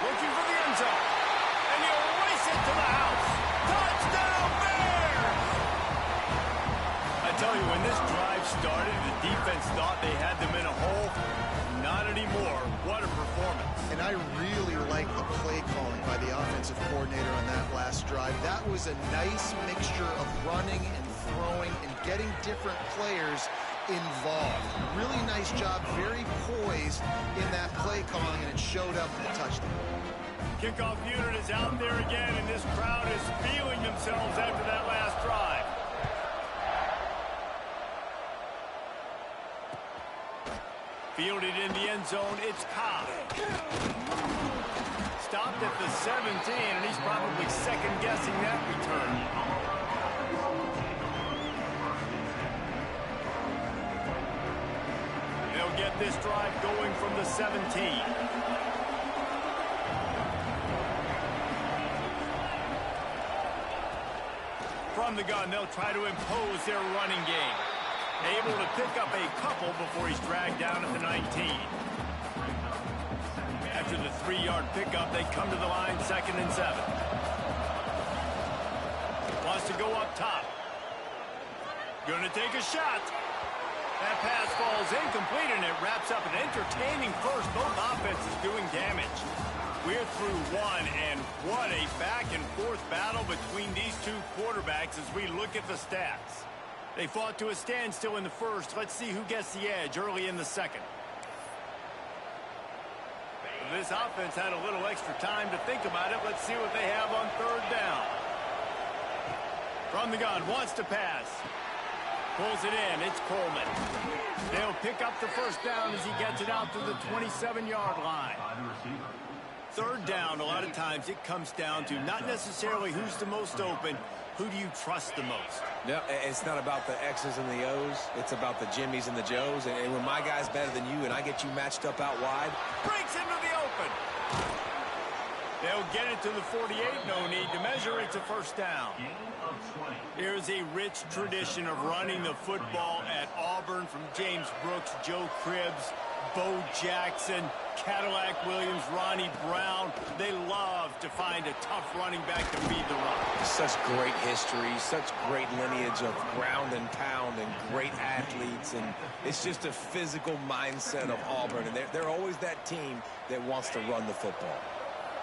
Looking for the end zone. And he'll race it to the house. Touchdown, Bears! I tell you, when this drive started, the defense thought they had them in a hole. Not anymore. What a performance. And I really like the play calling by the offensive coordinator on that last drive. That was a nice mixture of running and throwing and getting different players involved. Really nice job, very poised in that play calling, and it showed up in the touchdown. Kickoff unit is out there again, and this crowd is feeling themselves after that last drive. Fielded in the end zone, it's Cobb. Stopped at the 17, and he's probably second-guessing that return. They'll get this drive going from the 17. From the gun, they'll try to impose their running game. Able to pick up a couple before he's dragged down at the 19. After the 3-yard pickup, they come to the line 2nd and 7. Wants to go up top. Gonna take a shot. That pass falls incomplete, and it wraps up an entertaining first. Both offenses doing damage. We're through one, and what a back-and-forth battle between these two quarterbacks as we look at the stats. They fought to a standstill in the first. Let's see who gets the edge early in the second. This offense had a little extra time to think about it. Let's see what they have on 3rd down. From the gun, wants to pass. Pulls it in. It's Coleman. They'll pick up the first down as he gets it out to the 27-yard line. 3rd down, a lot of times it comes down to not necessarily who's the most open, who do you trust the most? No, it's not about the X's and the O's. It's about the Jimmys and the Joes. And when my guy's better than you and I get you matched up out wide. Breaks into the open. They'll get it to the 48. No need to measure. It's a first down. Here's a rich tradition of running the football at Auburn from James Brooks, Joe Cribbs, Bo Jackson, Cadillac Williams, Ronnie Brown. They love to find a tough running back to feed the run. Such great history, such great lineage of ground and pound and great athletes. And it's just a physical mindset of Auburn. And they're always that team that wants to run the football.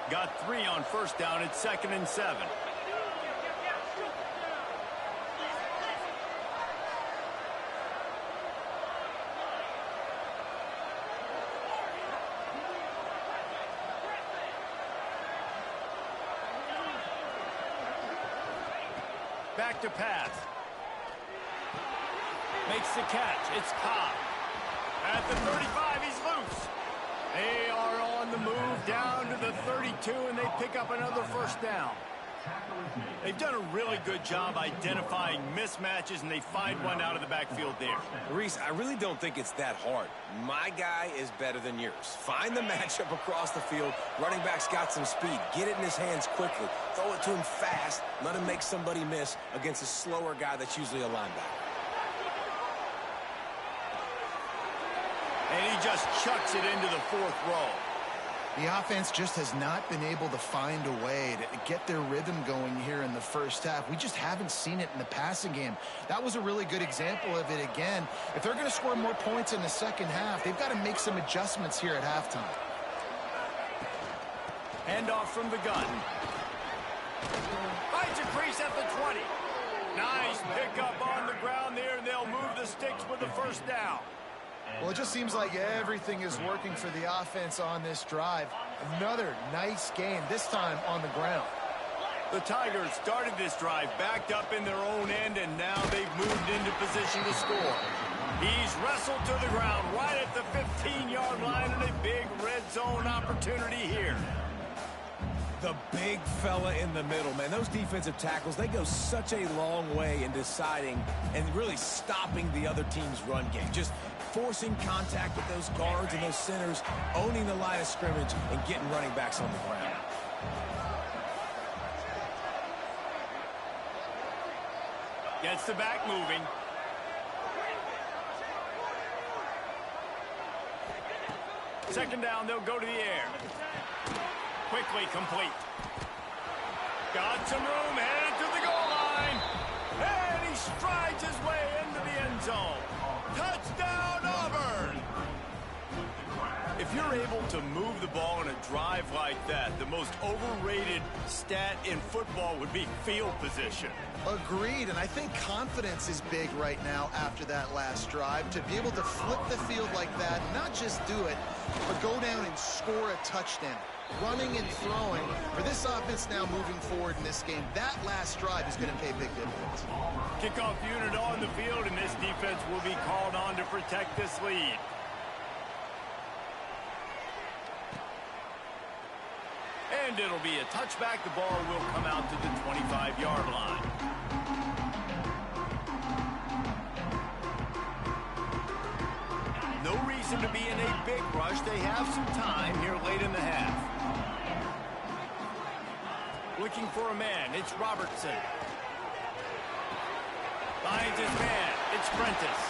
Got 3 on first down. It's 2nd and 7. back to pass. Makes the catch. It's Cobb. At the 35, he's loose. They are on the move down to the 32, and they pick up another first down. They've done a really good job identifying mismatches, and they find one out of the backfield there. Reese, I really don't think it's that hard. My guy is better than yours. Find the matchup across the field. Running back's got some speed. Get it in his hands quickly. Throw it to him fast. Let him make somebody miss against a slower guy that's usually a linebacker. And he just chucks it into the fourth row. The offense just has not been able to find a way to get their rhythm going here in the first half. We just haven't seen it in the passing game. That was a really good example of it again. If they're going to score more points in the second half, they've got to make some adjustments here at halftime. Handoff from the gun. Finds a crease at the 20. Nice pickup on the ground there, and they'll move the sticks with the first down. Well, it just seems like everything is working for the offense on this drive. Another nice game, this time on the ground. The Tigers started this drive backed up in their own end, and now they've moved into position to score. He's wrestled to the ground right at the 15-yard line, and a big red zone opportunity here. The big fella in the middle, man. Those defensive tackles, they go such a long way in deciding and really stopping the other team's run game. Just forcing contact with those guards and those centers, owning the line of scrimmage, and getting running backs on the ground. Gets the back moving. Second down, they'll go to the air. Quickly complete. Got some room, headed to the goal line. And he strides his way into the end zone. Touchdown, Auburn! If you're able to move the ball in a drive like that, the most overrated stat in football would be field position. Agreed, and I think confidence is big right now after that last drive. To be able to flip the field like that, not just do it, but go down and score a touchdown. Running and throwing, for this offense now moving forward in this game, that last drive is going to pay big dividends. Kickoff unit on the field, and this defense will be called on to protect this lead. And it'll be a touchback. The ball will come out to the 25-yard line. No reason to be in a big rush. They have some time here late in the half. Looking for a man. It's Robertson. Finds his man. It's Prentice.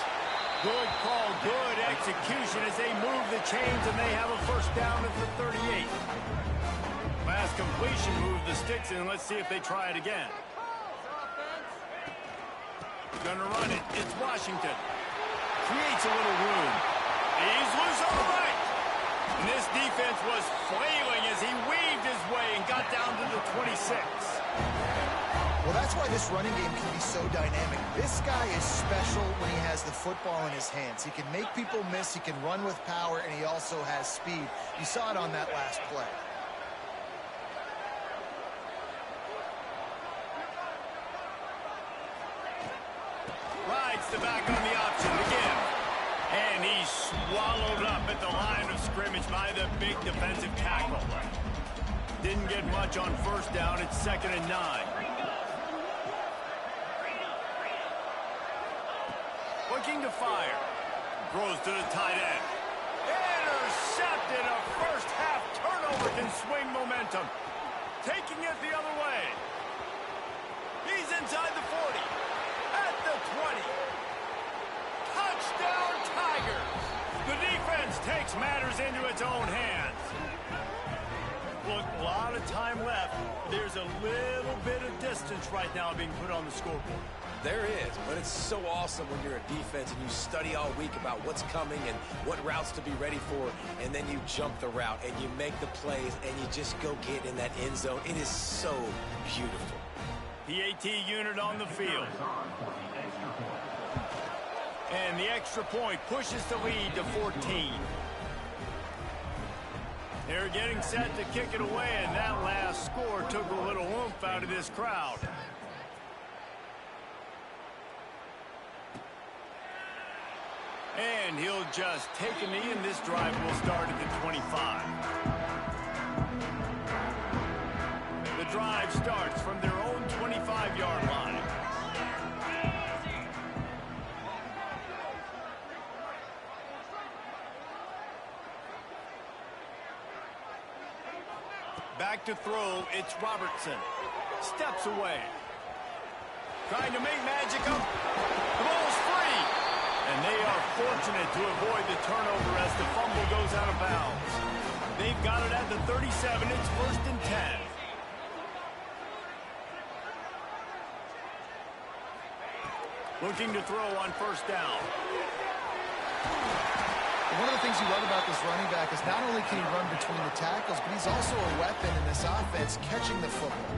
Good call, good execution as they move the chains, and they have a first down at the 38. Last completion moved the sticks in. Let's see if they try it again. Gonna run it. It's Washington. Creates a little room. He's loose on the right. And this defense was flailing as he weaved his way and got down to the 26. Well, that's why this running game can be so dynamic. This guy is special when he has the football in his hands. He can make people miss, he can run with power, and he also has speed. You saw it on that last play. Rides the back on the option again. And he's swallowed up at the line of scrimmage by the big defensive tackle. Didn't get much on first down. It's 2nd and 9. Looking to fire. Throws to the tight end. Intercepted. A first half turnover can swing momentum. Taking it the other way. He's inside the 40. At the 20. Touchdown, Tigers! The defense takes matters into its own hands. Look, a lot of time left. There's a little bit of distance right now being put on the scoreboard. There is, but it's so awesome when you're a defense and you study all week about what's coming and what routes to be ready for, and then you jump the route and you make the plays and you just go get in that end zone. It is so beautiful. PAT unit on the field. And the extra point pushes the lead to 14. They're getting set to kick it away, and that last score took a little oomph out of this crowd. And he'll just take a knee, and this drive will start at the 25. The drive starts from their own 25-yard line. Back to throw, it's Robertson. Steps away. Trying to make magic up. The ball's free. And they are fortunate to avoid the turnover as the fumble goes out of bounds. They've got it at the 37. It's 1st and 10. Looking to throw on 1st down. One of the things you love about this running back is not only can he run between the tackles, but he's also a weapon in this offense catching the football.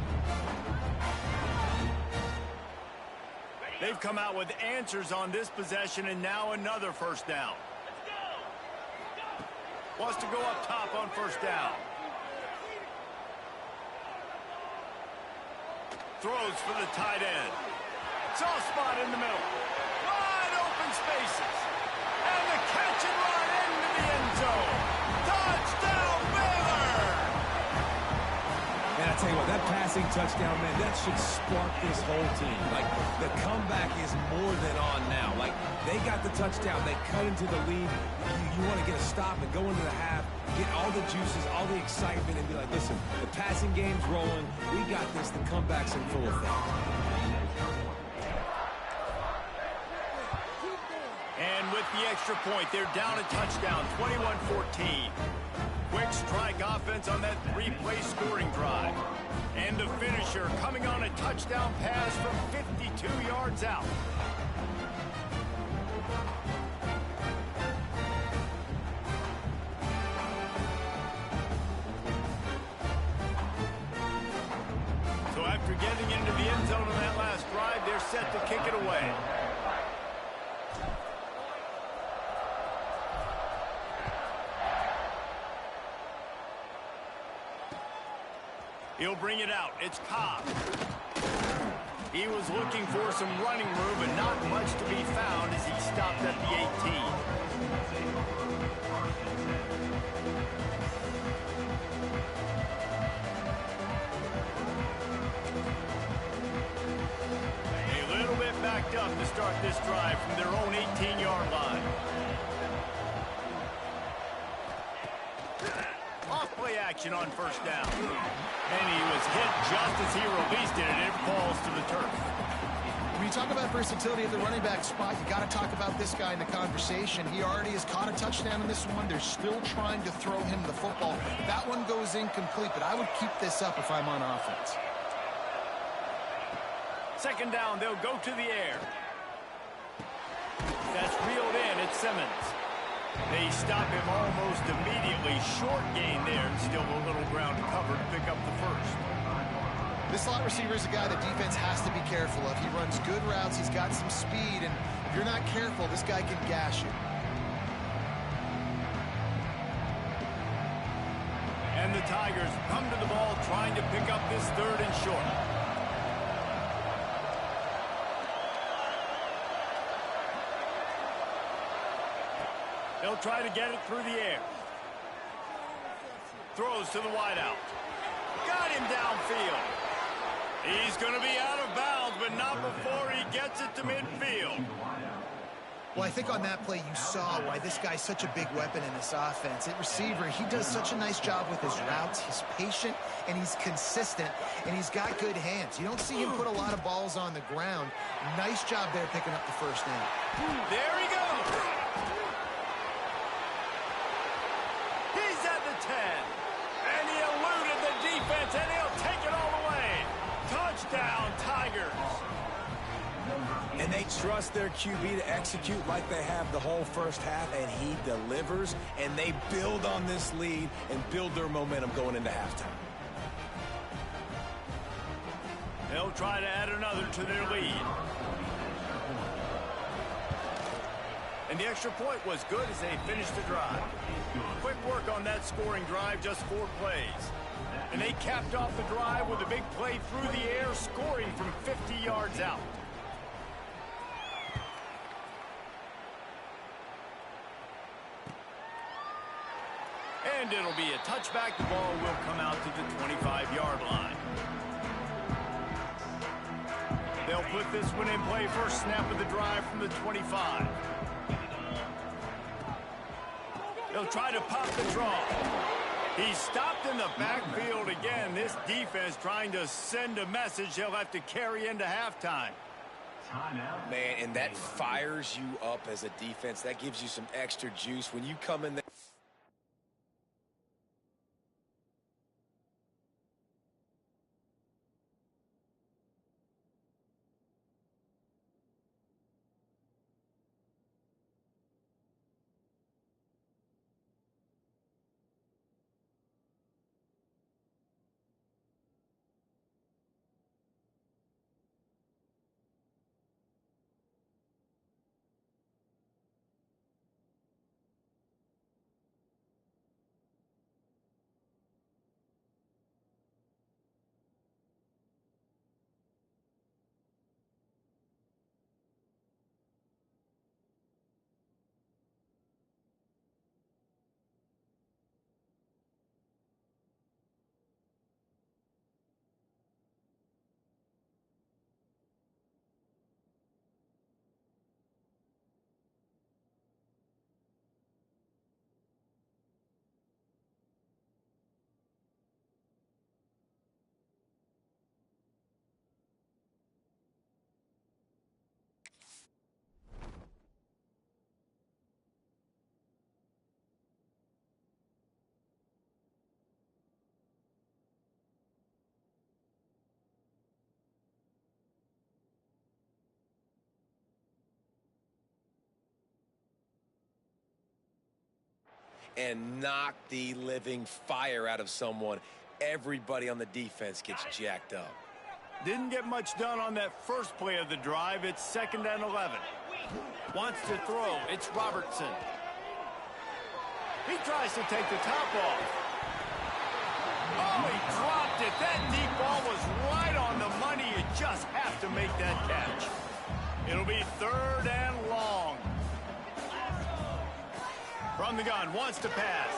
They've come out with answers on this possession, and now another 1st down. Wants to go up top on 1st down. Throws for the tight end. Soft spot in the middle. Wide open spaces. And the catch and run into the end zone. Touchdown, Baylor! Man, I tell you what, that passing touchdown, man, that should spark this whole team. Like, the comeback is more than on now. Like, they got the touchdown. They cut into the lead. You want to get a stop and go into the half, get all the juices, all the excitement, and be like, listen, the passing game's rolling. We got this. The comeback's in full effect. And with the extra point, they're down a touchdown, 21-14. Quick strike offense on that 3-play scoring drive. And the finisher coming on a touchdown pass from 52 yards out. So after getting into the end zone on that last drive, they're set to kick it away. He'll bring it out. It's Cobb. He was looking for some running room, but not much to be found as he stopped at the 18. A little bit backed up to start this drive from their own 18-yard line. Off-play action on 1st down. And he was hit just as he released it, and it falls to the turf. When you talk about versatility at the running back spot, you got to talk about this guy in the conversation. He already has caught a touchdown in this one. They're still trying to throw him the football. That one goes incomplete, but I would keep this up if I'm on offense. 2nd down, they'll go to the air. That's reeled in. It's Simmons. They stop him almost immediately. Short gain there, and still a little ground to cover to pick up the 1st. This slot receiver is a guy the defense has to be careful of. He runs good routes. He's got some speed, and if you're not careful, this guy can gash you. And the Tigers come to the ball trying to pick up this 3rd and short. They'll try to get it through the air. Throws to the wideout. Got him downfield. He's going to be out of bounds, but not before he gets it to midfield. Well, I think on that play you saw why this guy's such a big weapon in this offense. At receiver, he does such a nice job with his routes. He's patient, and he's consistent, and he's got good hands. You don't see him put a lot of balls on the ground. Nice job there picking up the 1st down. There he goes. He's at the 10. And he eluded the defense, and he'll take it all the way. Touchdown, Tigers. And they trust their QB to execute like they have the whole 1st half, and he delivers, and they build on this lead and build their momentum going into halftime. They'll try to add another to their lead. And the extra point was good as they finished the drive. Quick work on that scoring drive, just 4 plays. And they capped off the drive with a big play through the air, scoring from 50 yards out. And it'll be a touchback. The ball will come out to the 25-yard line. They'll put this one in play. First snap of the drive from the 25. They'll try to pop the draw. He's stopped in the backfield again. This defense trying to send a message they'll have to carry into halftime. Man, and that fires you up as a defense. That gives you some extra juice when you come in there. And knock the living fire out of someone. Everybody on the defense gets jacked up. Didn't get much done on that first play of the drive. It's 2nd and 11. Wants to throw. It's Robertson. He tries to take the top off. Oh, he dropped it. That deep ball was right on the money. You just have to make that catch. It'll be 3rd and long. From the gun, wants to pass.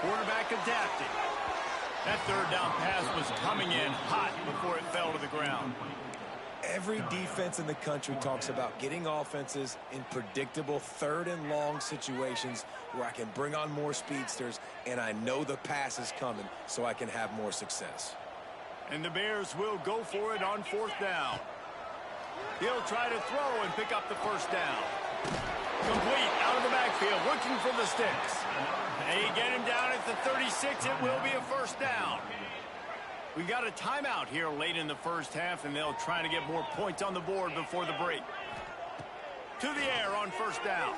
Quarterback adapting. That 3rd down pass was coming in hot before it fell to the ground. Every defense in the country talks about getting offenses in predictable 3rd and long situations where I can bring on more speedsters and I know the pass is coming so I can have more success. And the Bears will go for it on 4th down. He'll try to throw and pick up the 1st down. Complete out of the backfield, looking for the sticks. They get him down at the 36. It will be a 1st down. We got a timeout here late in the first half, and they'll try to get more points on the board before the break. To the air on 1st down.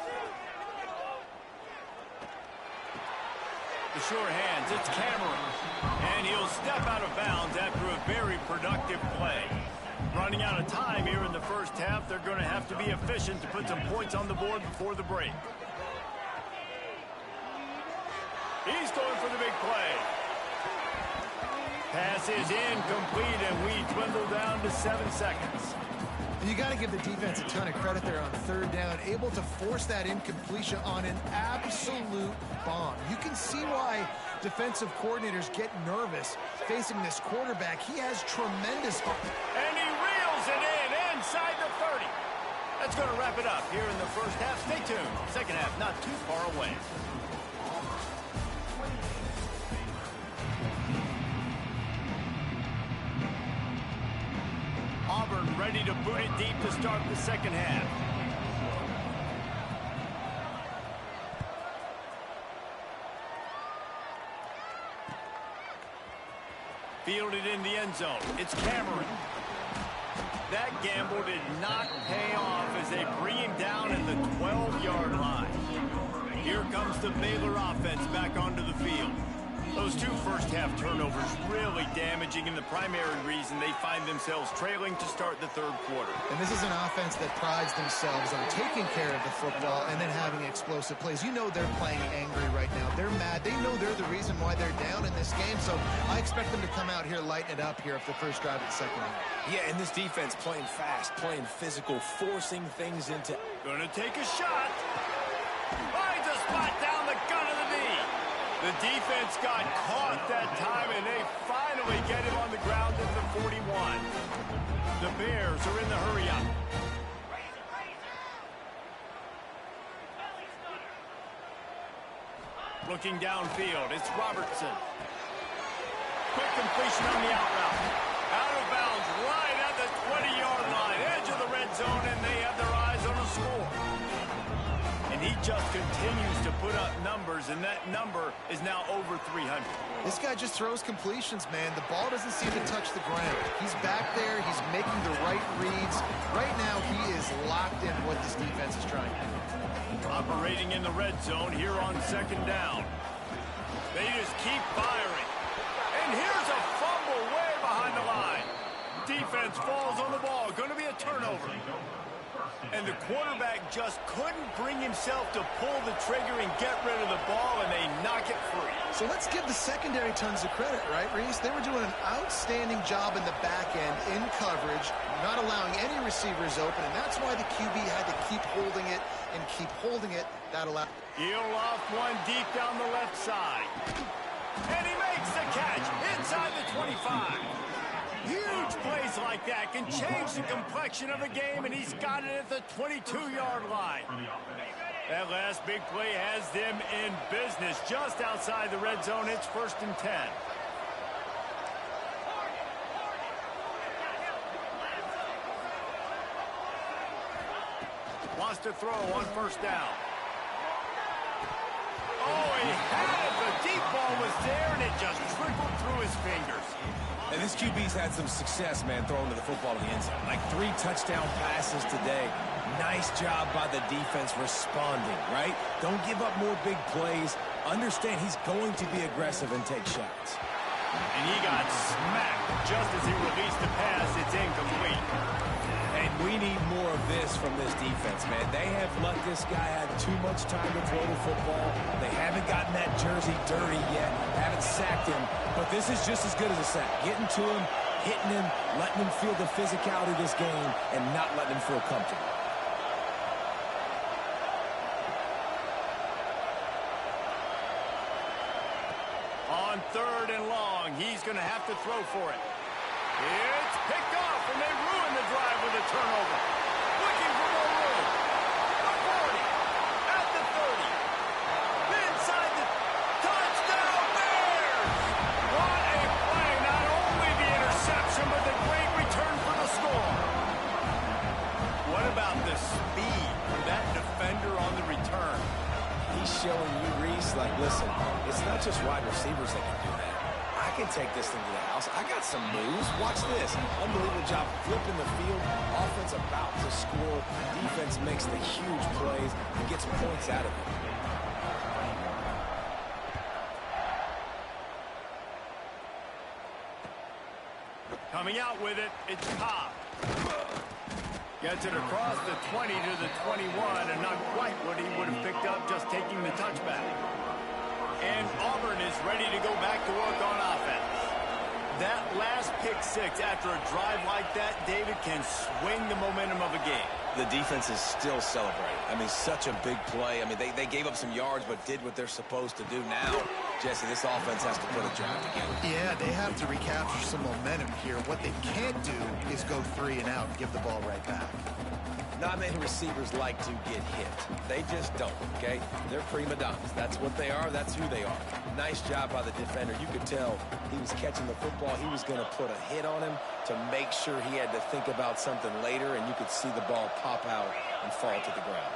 The sure hands, it's Cameron. And he'll step out of bounds after a very productive play. Running out of time here in the first half. They're going to have to be efficient to put some points on the board before the break. He's going for the big play. Pass is incomplete, and we dwindle down to 7 seconds. You got to give the defense a ton of credit there on 3rd down, able to force that incompletion on an absolute bomb. You can see why defensive coordinators get nervous facing this quarterback. He has tremendous... And he reels it in inside the 30. That's going to wrap it up here in the first half. Stay tuned. Second half not too far away. Auburn ready to boot it deep to start the second half. Fielded in the end zone. It's Cameron. That gamble did not pay off as they bring him down at the 12-yard line. Here comes the Baylor offense back onto the field. Those 2 first-half turnovers really damaging, and the primary reason they find themselves trailing to start the 3rd quarter. And this is an offense that prides themselves on taking care of the football and then having explosive plays. You know they're playing angry right now. They're mad. They know they're the reason why they're down in this game, so I expect them to come out here, lighten it up here after the first drive of the second half. Yeah, and this defense playing fast, playing physical, forcing things into... Gonna take a shot. Finds a spot down the gun of the knee. The defense got caught that time, and they finally get him on the ground at the 41. The Bears are in the hurry-up. Looking downfield, it's Robertson. Quick completion on the out route. Out of bounds, right at the 20-yard line, edge of the red zone, and they have their eyes on a score. And he just continues to put up numbers, and that number is now over 300. This guy just throws completions, man. The ball doesn't seem to touch the ground. He's back there. He's making the right reads. Right now, he is locked in what this defense is trying to do. Operating in the red zone here on second down. They just keep firing. And here's a fumble way behind the line. Defense falls on the ball. Going to be a turnover. And the quarterback just couldn't bring himself to pull the trigger and get rid of the ball, and they knock it free. So let's give the secondary tons of credit, right, Reese? They were doing an outstanding job in the back end, in coverage, not allowing any receivers open, and that's why the QB had to keep holding it and keep holding it. That allowed. He'll off one deep down the left side. And he makes the catch inside the 25. Huge plays like that can change the complexion of a game, and he's got it at the 22-yard line. That last big play has them in business just outside the red zone. It's 1st and 10. Wants to throw on 1st down. Oh, he had it. The deep ball was there, and it just trickled through his fingers. And this QB's had some success, man, throwing to the football in the end zone. Like 3 touchdown passes today. Nice job by the defense responding, right? Don't give up more big plays. Understand he's going to be aggressive and take shots. And he got smacked just as he released the pass. It's incomplete. And we need more of this from this defense, man. They have let this guy have too much time to throw the football. They haven't gotten that jersey dirty yet, haven't sacked him. But this is just as good as a sack. Getting to him, hitting him, letting him feel the physicality of this game, and not letting him feel comfortable. On 3rd and long, he's going to have to throw for it. It's picked off, and they ruin the drive with a turnover. Looking for more room. The 40, at the 30. Inside the touchdown Bears! What a play. Not only the interception, but the great return for the score. What about the speed from that defender on the return? He's showing you, Reese, like, listen, it's not just wide receivers that can do that. I can take this thing to the house. I got some moves. Watch this. Unbelievable job flipping the field. Offense about to score. Defense makes the huge plays and gets points out of it. Coming out with it, it's Cobb. Gets it across the 20 to the 21, and not quite what he would have picked up just taking the touchback. And Auburn is ready to go back to work on offense. That last pick six after a drive like that, David, can swing the momentum of a game. The defense is still celebrating. I mean, such a big play. I mean, they gave up some yards but did what they're supposed to do. Now, Jesse, this offense has to put a drive together. Yeah, they have to recapture some momentum here. What they can't do is go 3 and out and give the ball right back. Not many receivers like to get hit. They just don't, okay? They're prima donnas. That's what they are. That's who they are. Nice job by the defender. You could tell he was catching the football. He was going to put a hit on him to make sure he had to think about something later, and you could see the ball pop out and fall to the ground.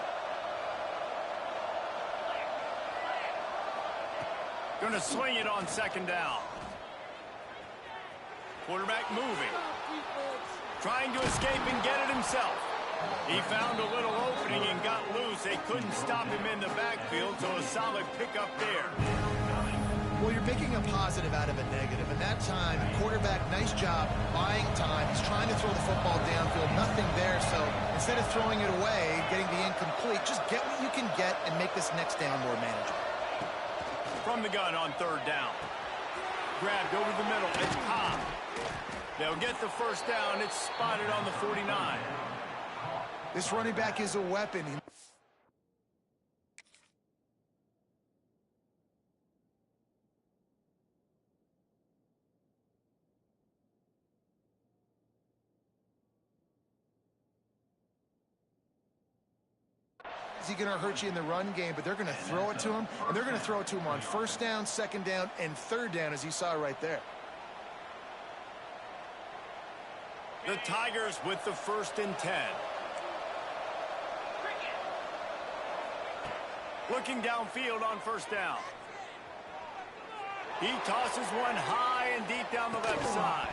Going to swing it on 2nd down. Quarterback moving. Trying to escape and get it himself. He found a little opening and got loose. They couldn't stop him in the backfield, so a solid pickup there. Well, you're making a positive out of a negative. And that time, quarterback, nice job, buying time. He's trying to throw the football downfield. Nothing there, so instead of throwing it away, getting the incomplete, just get what you can get and make this next down more manageable. From the gun on 3rd down. Grabbed over the middle. It's Cobb. They'll get the 1st down. It's spotted on the 49. This running back is a weapon. is he going to hurt you in the run game, but they're going to throw it to him, and they're going to throw it to him on first down, second down, and third down, as you saw right there. The Tigers with the 1st and 10. Looking downfield on first down. He tosses one high and deep down the left side.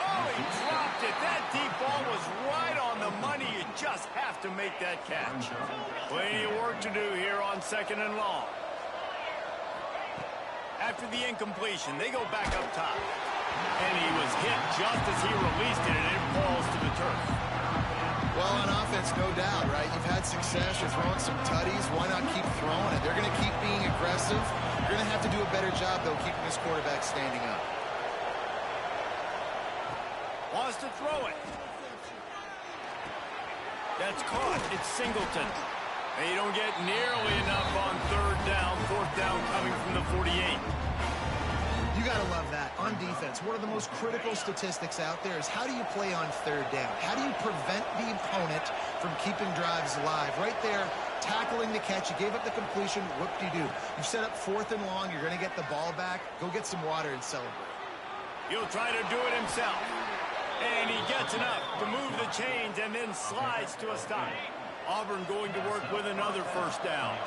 Oh, he dropped it. That deep ball was right on the money. You just have to make that catch. Plenty of work to do here on 2nd and long. After the incompletion, they go back up top. And he was hit just as he released it, and it falls to the turf. Well, on offense, no doubt, right? You've had success. You're throwing some tutties. Why not keep throwing it? They're going to keep being aggressive. You're going to have to do a better job, though, keeping this quarterback standing up. Wants to throw it. That's caught. It's Singleton. They don't get nearly enough on 3rd down. 4th down coming from the 48. You got to love that. On defense, one of the most critical statistics out there is how do you play on 3rd down? How do you prevent the opponent from keeping drives alive? Right there, tackling the catch. You gave up the completion. Whoop-de-doo. You've set up 4th and long. You're going to get the ball back. Go get some water and celebrate. He'll try to do it himself. And he gets enough to move the chains and then slides to a stop. Auburn going to work with another 1st down.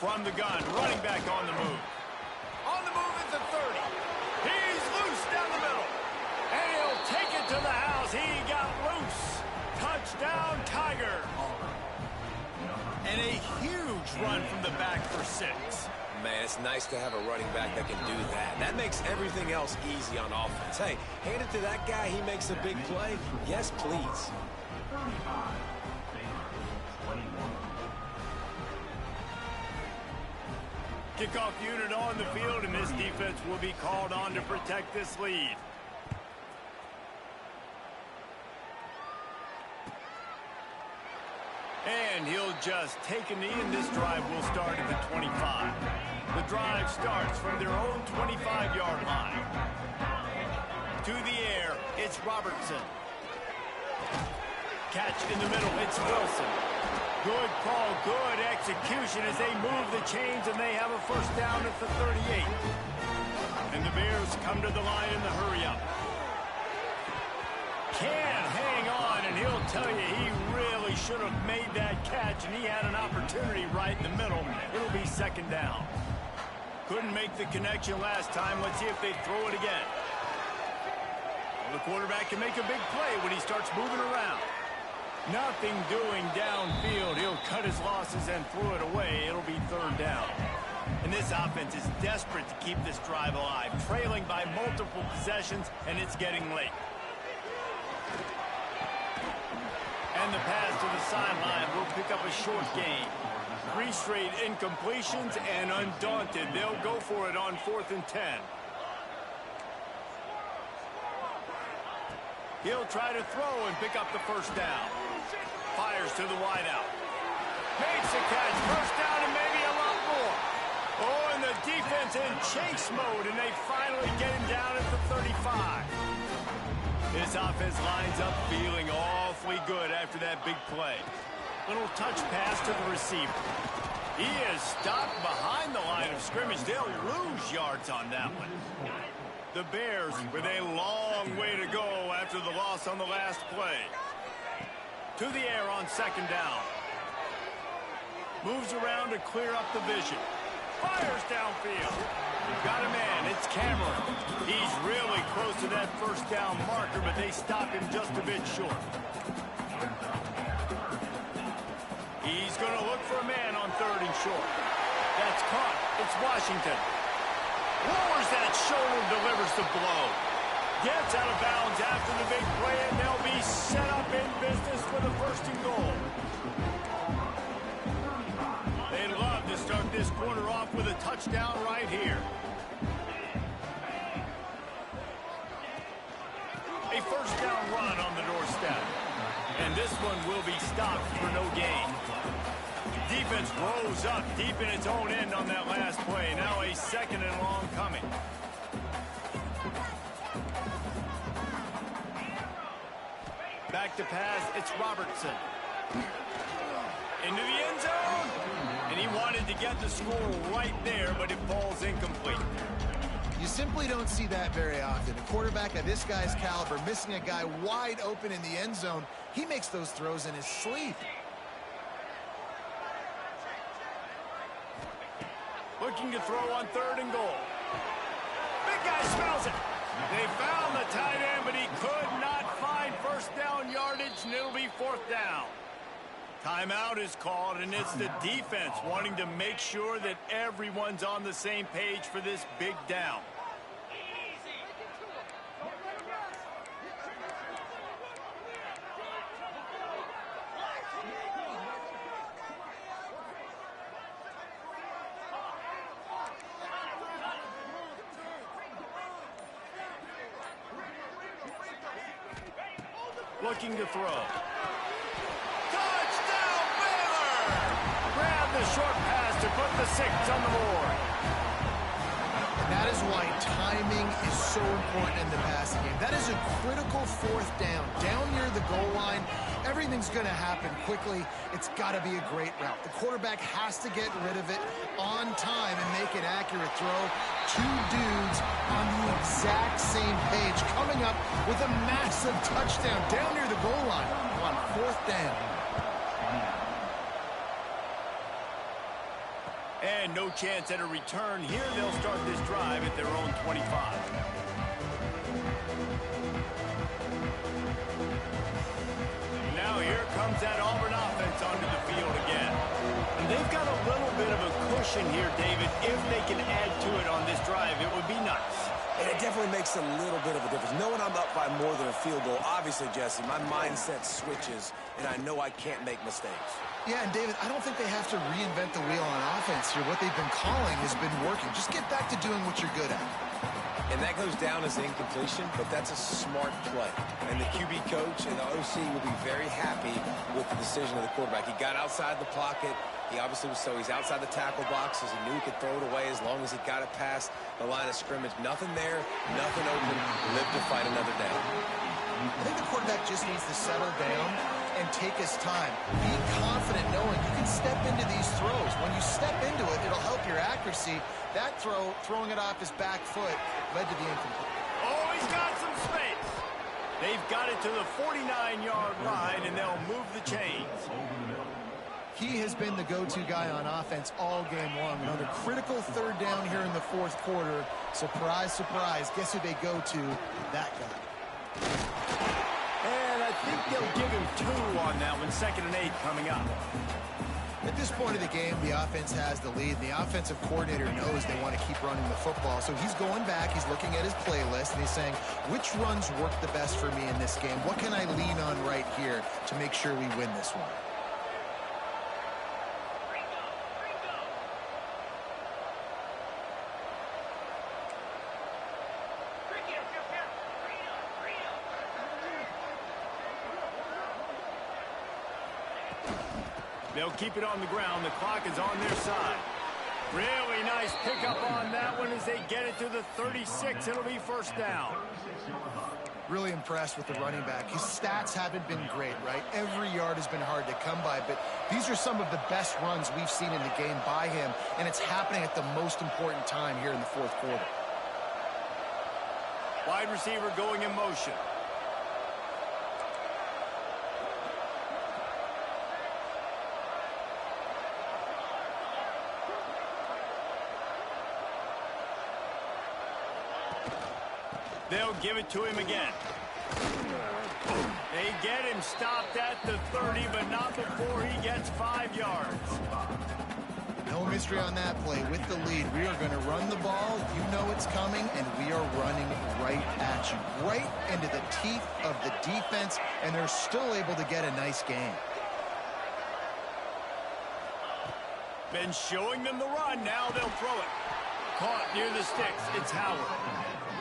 From the gun, running back on the move. On the move at the 30. He's loose down the middle. And he'll take it to the house. He got loose. Touchdown, Tiger. And a huge run from the back for 6. Man, it's nice to have a running back that can do that. That makes everything else easy on offense. Hey, hand it to that guy. He makes a big play. Yes, please. Kickoff unit on the field, and this defense will be called on to protect this lead. And he'll just take a knee, and this drive will start at the 25. The drive starts from their own 25-yard line. To the air, it's Robertson. Catch in the middle, it's Wilson. Good call, good execution as they move the chains, and they have a 1st down at the 38. And the Bears come to the line in the hurry-up. Can't hang on, and he'll tell you he really should have made that catch, and he had an opportunity right in the middle. It'll be 2nd down. Couldn't make the connection last time. Let's see if they throw it again. Well, the quarterback can make a big play when he starts moving around. Nothing doing downfield. He'll cut his losses and throw it away. It'll be 3rd down. And this offense is desperate to keep this drive alive, trailing by multiple possessions, and it's getting late. And the pass to the sideline will pick up a short gain. 3 straight incompletions, and undaunted, they'll go for it on 4th and 10. He'll try to throw and pick up the 1st down. Fires to the wideout. Makes a catch. 1st down and maybe a lot more. Oh, and the defense in chase mode, and they finally get him down at the 35. This offense lines up feeling awfully good after that big play. Little touch pass to the receiver. He is stopped behind the line of scrimmage. They'll lose yards on that one. The Bears with a long way to go after the loss on the last play. To the air on 2nd down. Moves around to clear up the vision. Fires downfield. Got a man. It's Cameron. He's really close to that 1st down marker, but they stop him just a bit short. He's going to look for a man on 3rd and short. That's caught. It's Washington. Lowers that shoulder, delivers the blow. Gets out of bounds after the big play, and they'll be set up in business for the 1st and goal. They'd love to start this quarter off with a touchdown right here. A 1st down run on the doorstep. And this one will be stopped for no gain. Defense rose up deep in its own end on that last play. Now a second and long coming. Back to pass, it's Robertson. Into the end zone. And he wanted to get the score right there, but it falls incomplete. You simply don't see that very often. A quarterback of this guy's caliber missing a guy wide open in the end zone. He makes those throws in his sleep. Looking to throw on 3rd and goal. Big guy smells it. They found the tight end, but he could not find first down yardage, and it'll be 4th down. Timeout is called, and it's the defense wanting to make sure that everyone's on the same page for this big down. Looking to throw. Touchdown, Baylor! Grab the short pass to put the 6 on the board. And that is why timing is so important in the passing game. That is a critical 4th down. Down near the goal line, everything's going to happen quickly. It's got to be a great route. The quarterback has to get rid of it on time and make an accurate throw. 2 dudes on the exact same page, coming up with a massive touchdown down near the goal line on 4th down. And no chance at a return here. They'll start this drive at their own 25. Now here comes that Auburn offense onto the field again. And they've got a little bit of a cushion here, David. If they can add to it on this drive, it would be nice. And it definitely makes a little bit of a difference. Knowing I'm up by more than a field goal, obviously, Jesse, my mindset switches, and I know I can't make mistakes. Yeah, and David, I don't think they have to reinvent the wheel on offense here. What they've been calling has been working. Just get back to doing what you're good at. And that goes down as incompletion, but that's a smart play. And the QB coach and the OC will be very happy with the decision of the quarterback. He got outside the pocket. He obviously was he's outside the tackle box, as he knew he could throw it away as long as he got it past the line of scrimmage. Nothing there, nothing open. Live to fight another down. I think the quarterback just needs to settle down and take his time. Be confident knowing you can step into these throws. When you step into it, it'll help your accuracy. That throw, throwing it off his back foot, led to the incomplete. Oh, he's got some space. They've got it to the 49-yard line, and they'll move the chains. He has been the go-to guy on offense all game long. Another critical 3rd down here in the 4th quarter. Surprise, surprise. Guess who they go to? That guy. And I think they'll give him 2 on that one. 2nd and 8 coming up. At this point of the game, the offense has the lead. The offensive coordinator knows they want to keep running the football. So he's going back, he's looking at his playlist, and he's saying, which runs work the best for me in this game? What can I lean on right here to make sure we win this one? They'll keep it on the ground. The clock is on their side. Really nice pickup on that one as they get it to the 36. It'll be 1st down. Really impressed with the running back. His stats haven't been great, right? Every yard has been hard to come by, but these are some of the best runs we've seen in the game by him, and it's happening at the most important time here in the 4th quarter. Wide receiver going in motion. They'll give it to him again. They get him stopped at the 30, but not before he gets 5 yards. No mystery on that play. With the lead, we are going to run the ball. You know it's coming, and we are running right at you. Right into the teeth of the defense, and they're still able to get a nice gain. Been showing them the run. Now they'll throw it. Caught near the sticks. It's Howard.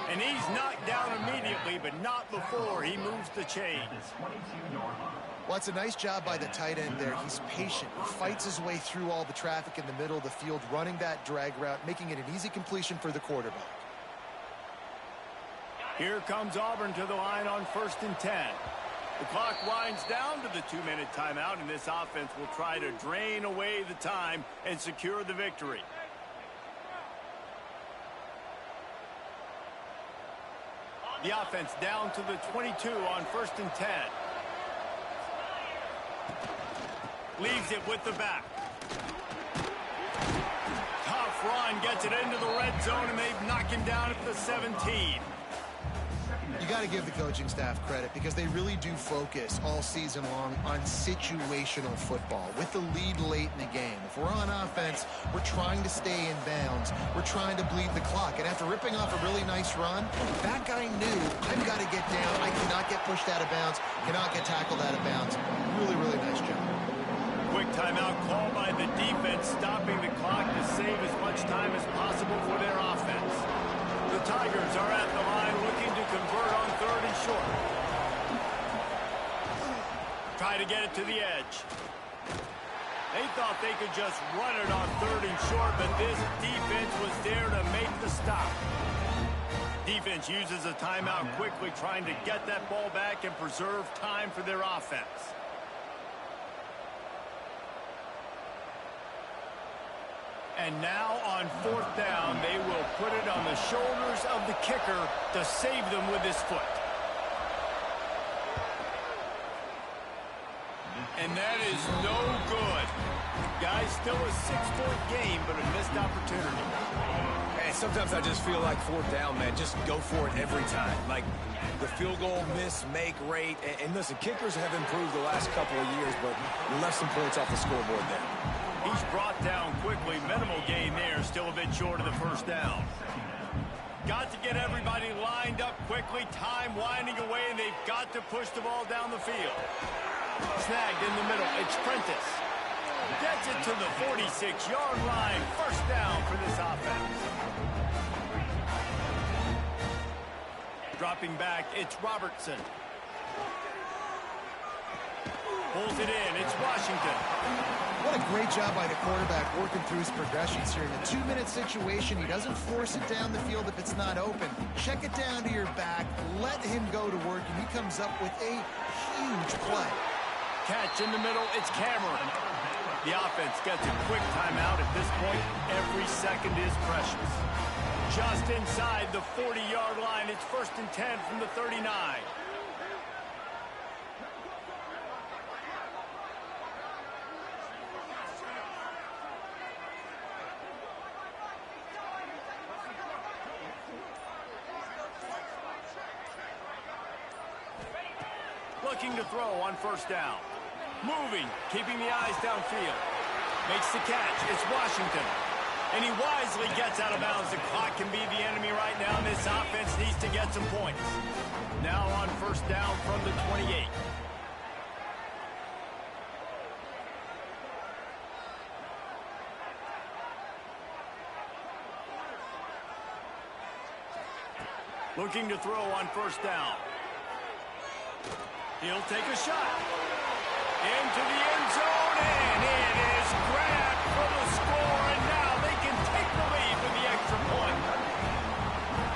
And he's knocked down immediately, but not before he moves the chains. Well, it's a nice job by the tight end there. He's patient. He fights his way through all the traffic in the middle of the field, running that drag route, making it an easy completion for the quarterback. Here comes Auburn to the line on 1st and 10. The clock winds down to the 2-minute timeout, and this offense will try to drain away the time and secure the victory. The offense down to the 22 on 1st and 10. Leaves it with the back. Tough run, gets it into the red zone, and they've knocked him down at the 17. You got to give the coaching staff credit because they really do focus all season long on situational football with the lead late in the game. If we're on offense, we're trying to stay in bounds. We're trying to bleed the clock. And after ripping off a really nice run, that guy knew, I've got to get down. I cannot get pushed out of bounds, cannot get tackled out of bounds. Really, really nice job. Quick timeout call by the defense, stopping the clock to save as much time as possible for their offense. The Tigers are at the line looking to convert on 3rd and short. Try to get it to the edge. They thought they could just run it on 3rd and short, but this defense was there to make the stop. Defense uses a timeout quickly, trying to get that ball back and preserve time for their offense. And now on 4th down, they will put it on the shoulders of the kicker to save them with his foot. And that is no good. Guys, still a 6-point game, but a missed opportunity. And sometimes I just feel like 4th down, man, just go for it every time. Like the field goal miss, make rate. And listen, kickers have improved the last couple of years, but you left some points off the scoreboard there. He's brought down quickly. Minimal gain there. Still a bit short of the 1st down. Got to get everybody lined up quickly. Time winding away, and they've got to push the ball down the field. Snagged in the middle. It's Prentice. Gets it to the 46-yard line. 1st down for this offense. Dropping back, it's Robertson. Pulls it in. It's Washington. What a great job by the quarterback working through his progressions here. In a 2-minute situation, he doesn't force it down the field if it's not open. Check it down to your back, let him go to work, and he comes up with a huge play. Catch in the middle, it's Cameron. The offense gets a quick timeout. At this point, every second is precious. Just inside the 40-yard line, it's 1st and 10 from the 39. Looking to throw on 1st down. Moving, keeping the eyes downfield. Makes the catch. It's Washington. And he wisely gets out of bounds. The clock can be the enemy right now, and this offense needs to get some points. Now on 1st down from the 28. Looking to throw on 1st down. He'll take a shot. Into the end zone, and it is grabbed for the score, and now they can take the lead with the extra point.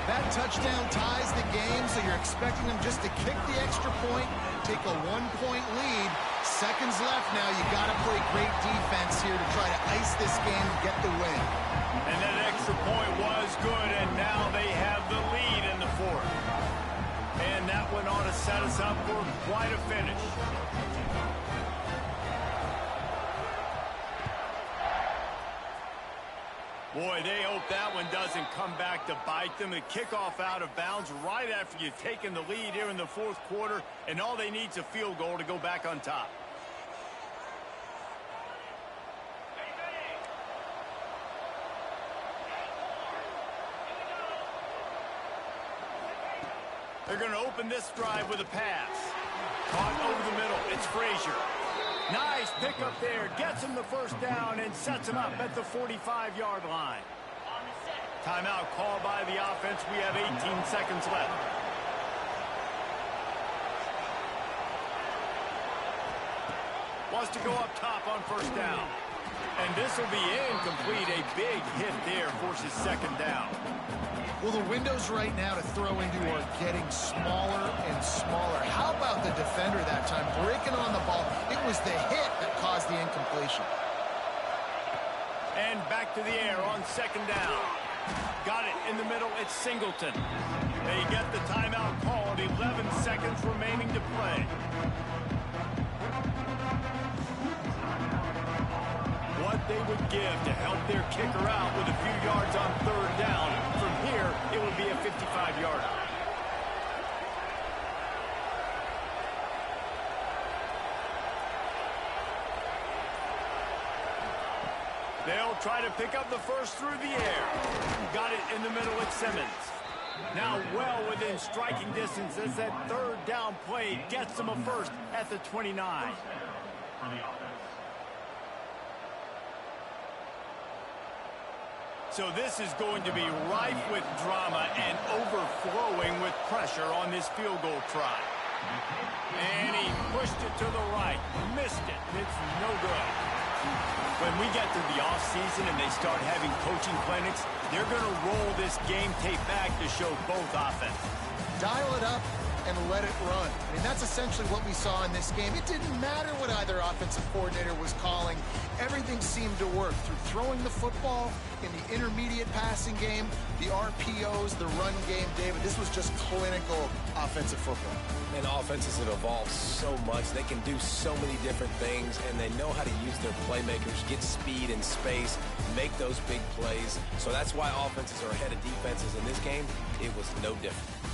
That touchdown ties the game, so you're expecting them just to kick the extra point, take a 1-point lead. Seconds left now. You got to play great defense here to try to ice this game and get the win. And that extra point was good, and now they have the lead in the 4th. And that went on to set us up for quite a finish. Boy, they hope that one doesn't come back to bite them. The kickoff out of bounds right after you've taken the lead here in the 4th quarter, and all they need is a field goal to go back on top. They're going to open this drive with a pass. Caught over the middle. It's Frazier. Nice pickup there. Gets him the 1st down and sets him up at the 45-yard line. Timeout called by the offense. We have 18 seconds left. Wants to go up top on first down. And this will be incomplete. A big hit there forces second down. Well, the windows right now to throw into are getting smaller and smaller. How about the defender that time breaking on the ball? It was the hit that caused the incompletion. And back to the air on second down. Got it in the middle. It's Singleton. They get the timeout called. 11 seconds remaining to play. What they would give to help their kicker out with a few yards on third down. From here, it would be a 55-yarder. They'll try to pick up the first through the air. Got it in the middle with Simmons. Now well within striking distance as that third down play gets them a first at the 29. So this is going to be rife with drama and overflowing with pressure on this field goal try. And he pushed it to the right. Missed it. It's no good. When we get to the offseason and they start having coaching clinics, they're going to roll this game tape back to show both offense. Dial it up and let it run. I mean, that's essentially what we saw in this game. It didn't matter what either offensive coordinator was calling. Everything seemed to work through throwing the football in the intermediate passing game, the RPOs, the run game. David, this was just clinical offensive football. And offenses have evolved so much. They can do so many different things, and they know how to use their playmakers, get speed and space, make those big plays. So that's why offenses are ahead of defenses in this game. It was no different.